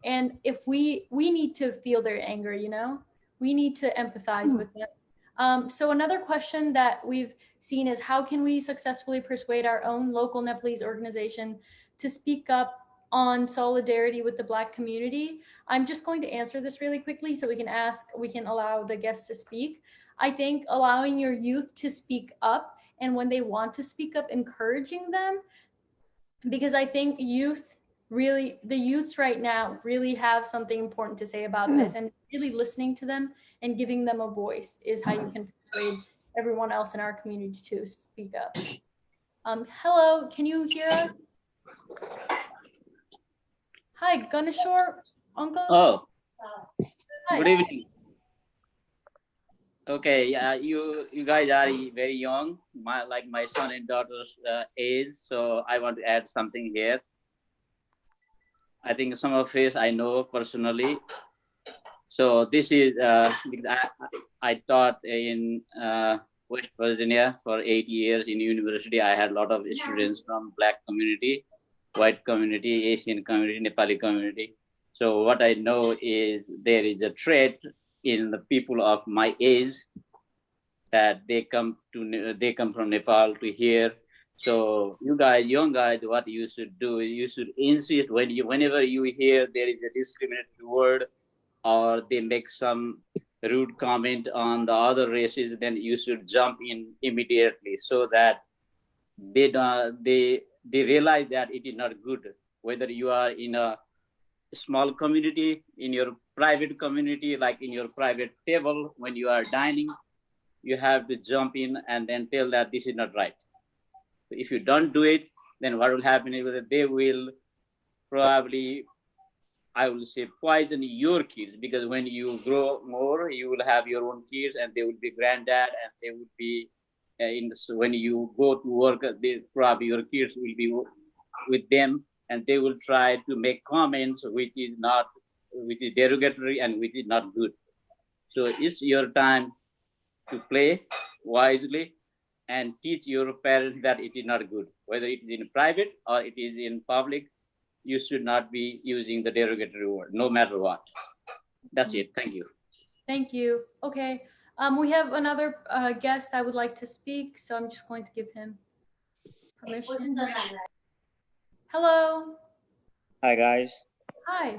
Speaker 2: And if we need to feel their anger, you know, we need to empathize with them. So another question that we've seen is how can we successfully persuade our own local Nepalese organization to speak up on solidarity with the Black community? I'm just going to answer this really quickly so we can allow the guests to speak. I think allowing your youth to speak up, and when they want to speak up, encouraging them, because I think the youths right now really have something important to say about this, and really listening to them and giving them a voice is how you can persuade everyone else in our community to speak up. Hello, can you hear us? Hi, Ganeshwar, uncle.
Speaker 18: Oh,
Speaker 2: Hi.
Speaker 18: good evening. Okay, yeah, you guys are very young, like my son and daughter's age. So I want to add something here. I think some of it I know personally. So this is because I taught in West Virginia for 8 years in university. I had a lot of students from Black community, white community, Asian community, Nepali community. So what I know is there is a trait in the people of my age that they come from Nepal to here. So you guys, young guys, what you should do is you should insist whenever you hear there is a discriminatory word or they make some rude comment on the other races, then you should jump in immediately so that they realize that it is not good. Whether you are in a small community, in your private community, like in your private table when you are dining, you have to jump in and then tell that this is not right. So if you don't do it, then what will happen is that they will probably, I will say, poison your kids, because when you grow more, you will have your own kids and they will be granddad and they will be so when you go to work, probably your kids will be with them and they will try to make comments which is derogatory and which is not good. So it's your time to play wisely and teach your parents that it is not good. Whether it is in private or it is in public, you should not be using the derogatory word, no matter what. That's it. Thank you.
Speaker 2: Thank you. Okay. We have another guest that would like to speak, so I'm just going to give him permission. Hello.
Speaker 19: Hi guys.
Speaker 2: Hi.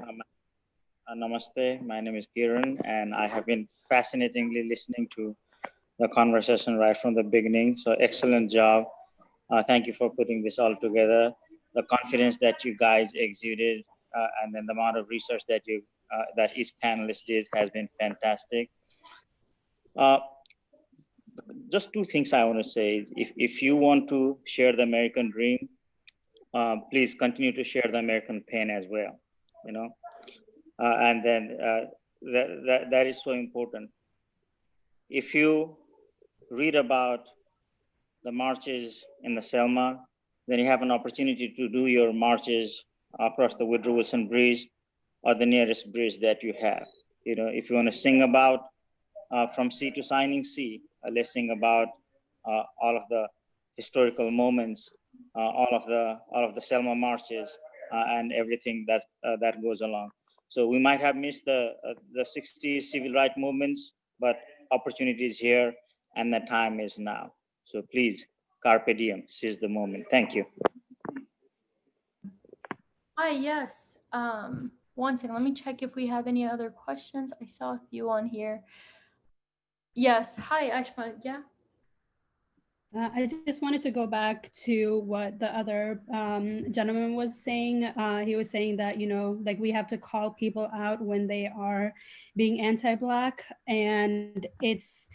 Speaker 19: Namaste. My name is Kiran, and I have been fascinatingly listening to the conversation right from the beginning. So excellent job. Thank you for putting this all together. The confidence that you guys exuded, and then the amount of research that that each panelist did has been fantastic. Just two things I want to say. If you want to share the American dream, please continue to share the American pain as well. You know, and then that is so important. If you read about the marches in the Selma, then you have an opportunity to do your marches across the Woodrow Wilson Bridge or the nearest bridge that you have. You know, if you want to sing about from sea to shining sea, let's sing about all of the historical moments, all of the Selma marches, and everything that goes along. So we might have missed the 60s civil rights movements, but opportunity is here and the time is now. So please, carpe diem, seize the moment. Thank you.
Speaker 2: Hi, yes. One second, let me check if we have any other questions. I saw a few on here. Yes, hi, Ashma, yeah?
Speaker 11: I just wanted to go back to what the other gentleman was saying. He was saying that, you know, like we have to call people out when they are being anti-Black, and it's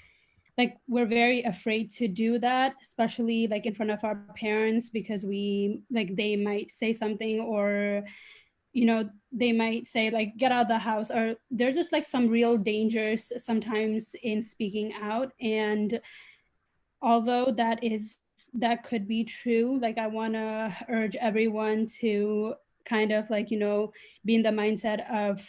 Speaker 11: like we're very afraid to do that, especially like in front of our parents, because they might say something, or you know, they might say like get out of the house, or there's just like some real dangers sometimes in speaking out. And although that could be true, like I want to urge everyone to kind of like, you know, be in the mindset of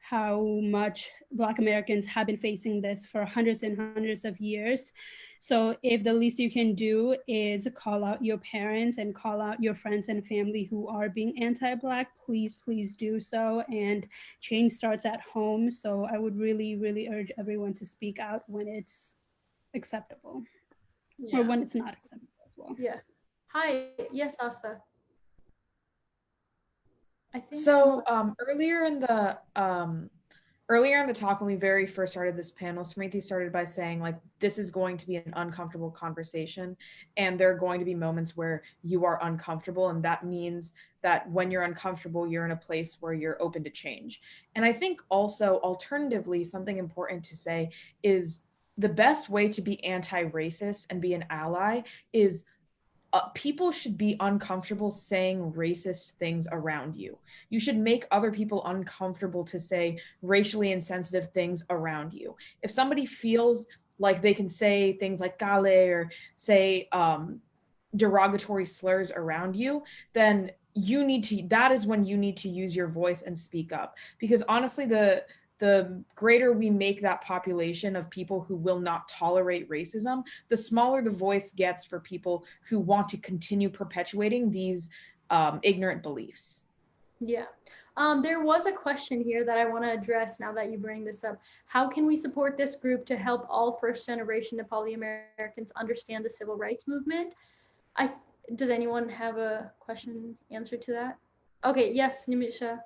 Speaker 11: how much Black Americans have been facing this for hundreds and hundreds of years. So if the least you can do is call out your parents and call out your friends and family who are being anti-Black, please do so. And change starts at home. So I would really urge everyone to speak out when it's acceptable, or when it's not acceptable as well.
Speaker 2: Yeah. Hi. Yes, Asta. I think
Speaker 4: So earlier in the talk, when we very first started this panel, Smriti started by saying, like, this is going to be an uncomfortable conversation, and there are going to be moments where you are uncomfortable, and that means that when you're uncomfortable, you're in a place where you're open to change. And I think also, alternatively, something important to say is the best way to be anti-racist and be an ally is people should be uncomfortable saying racist things around you. You should make other people uncomfortable to say racially insensitive things around you. If somebody feels like they can say things like kale or say derogatory slurs around you, then that is when you need to use your voice and speak up. Because honestly, the greater we make that population of people who will not tolerate racism, the smaller the voice gets for people who want to continue perpetuating these ignorant beliefs.
Speaker 2: Yeah. There was a question here that I want to address now that you bring this up. How can we support this group to help all first-generation Nepali Americans understand the civil rights movement? Does anyone have a question answer to that? Okay, yes, Nimisha.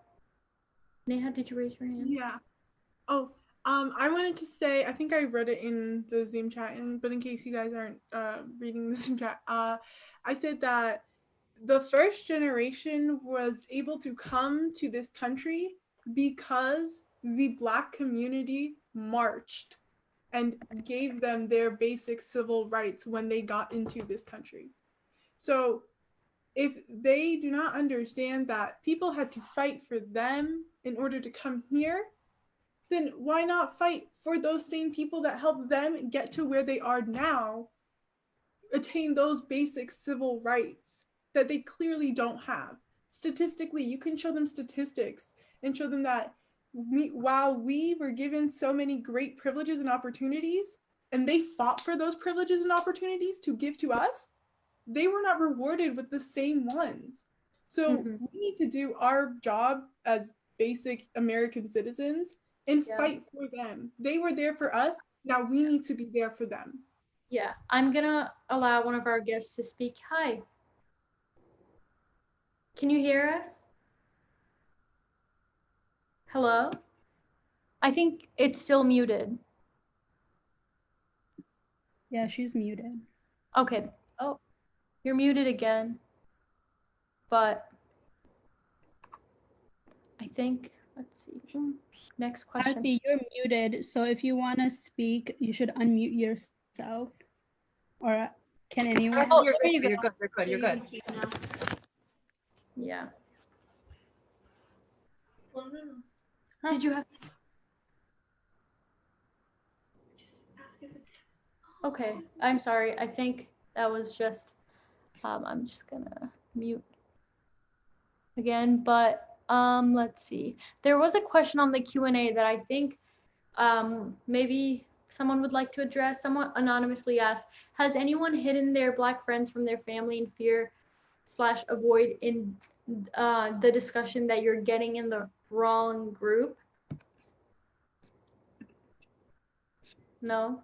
Speaker 2: Neha, did you raise your hand?
Speaker 5: Yeah. Oh, I wanted to say, I think I wrote it in the Zoom chat, but in case you guys aren't reading the Zoom chat, I said that the first generation was able to come to this country because the Black community marched and gave them their basic civil rights when they got into this country. So if they do not understand that people had to fight for them in order to come here, then why not fight for those same people that helped them get to where they are now, attain those basic civil rights that they clearly don't have? Statistically, you can show them statistics and show them that while we were given so many great privileges and opportunities, and they fought for those privileges and opportunities to give to us, they were not rewarded with the same ones. So we need to do our job as basic American citizens and fight for them. They were there for us. Now we need to be there for them.
Speaker 2: Yeah, I'm gonna allow one of our guests to speak. Hi. Can you hear us? Hello? I think it's still muted.
Speaker 11: Yeah, she's muted.
Speaker 2: Okay. Oh, you're muted again. But I think, let's see. Next question.
Speaker 11: Arti, you're muted. So if you want to speak, you should unmute yourself. Or can anyone?
Speaker 13: Oh, you're good. You're good.
Speaker 2: Yeah. Did you have? Okay, I'm sorry. I think that was just, I'm just gonna mute again, but let's see. There was a question on the Q&A that I think maybe someone would like to address. Someone anonymously asked, has anyone hidden their Black friends from their family in fear/avoid in the discussion that you're getting in the wrong group? No?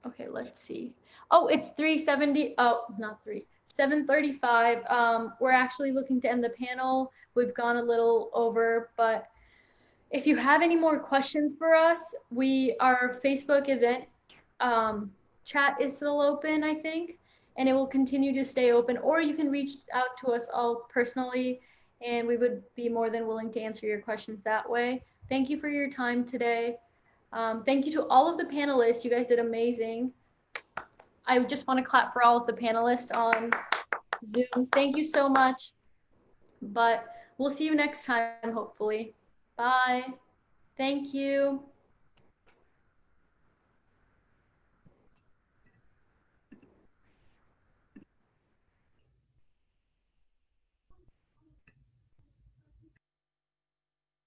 Speaker 2: Okay, let's see. Oh, it's 3:70. Oh, not 7:35. We're actually looking to end the panel. We've gone a little over, but if you have any more questions for us, our Facebook event chat is still open, I think, and it will continue to stay open, or you can reach out to us all personally, and we would be more than willing to answer your questions that way. Thank you for your time today. Thank you to all of the panelists. You guys did amazing. I just want to clap for all of the panelists on Zoom. Thank you so much. But we'll see you next time, hopefully. Bye. Thank you.